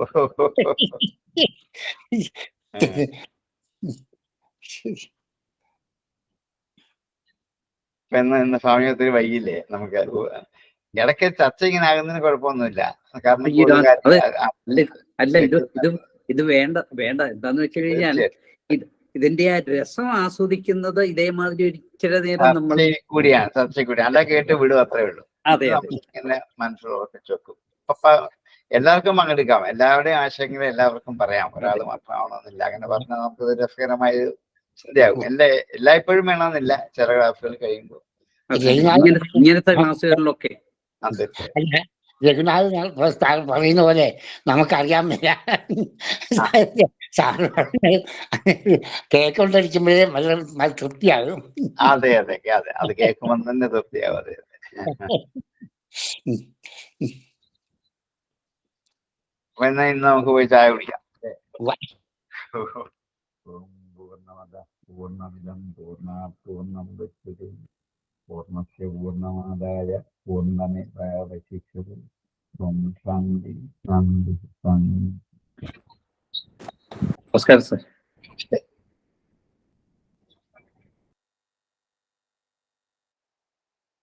ഇന്ന് സമയം ഒത്തിരി വൈകില്ലേ? നമുക്ക് ഇടയ്ക്ക് ചർച്ച ഇങ്ങനെ ആകുന്നതിന് കുഴപ്പമൊന്നുമില്ല. കാരണം അല്ല, ഇത് വേണ്ട എന്താന്ന് വെച്ച് കഴിഞ്ഞാൽ ഇതിന്റെ ആ രസം ആസ്വദിക്കുന്നത് ഇതേമാതിരി ഒരു ഇച്ചിരി നേരം നമ്മൾ കൂടിയാണ്, ചർച്ച കൂടിയാണ്. അല്ല, കേട്ട് വിടും, അത്രേ ഉള്ളൂ. അതെ ഇങ്ങനെ മനസ്സിൽ ഉറപ്പിച്ചു വെക്കും. അപ്പൊ എല്ലാവർക്കും പങ്കെടുക്കാം, എല്ലാവരുടെയും ആശയങ്ങളും എല്ലാവർക്കും പറയാം. ഒരാൾ മാത്രമാവണമെന്നില്ല. അങ്ങനെ പറഞ്ഞാൽ നമുക്ക് രസകരമായ ചിന്തയാകും. എല്ലായ്പ്പോഴും വേണമെന്നില്ല, ചില ക്ലാസ്സുകൾ കഴിയുമ്പോൾ. ഇങ്ങനത്തെ ക്ലാസ്സുകളിലൊക്കെ രഘുനാഥ് പറയുന്ന പോലെ നമുക്കറിയാൻ പറ്റില്ല. സാറ് കേക്കൊണ്ടിരിക്കുമ്പോഴേ നല്ല തൃപ്തിയാകും. അതെ അതെ അതെ, അത് കേൾക്കുമ്പോൾ തന്നെ തൃപ്തിയാവും. അതെ അതെ. എന്നാ ഇന്ന് നമുക്ക് പോയി ചായ കുടിക്കാം. പൂർണ്ണമിദം പൂർണ്ണാത് പൂർണ്ണസ്യ പൂർണ്ണമാദായ പൂർണ്ണമേവാവശിഷ്യതേ. ശാന്തി ശാന്തി ശാന്തി. നമസ്കാരം സർ.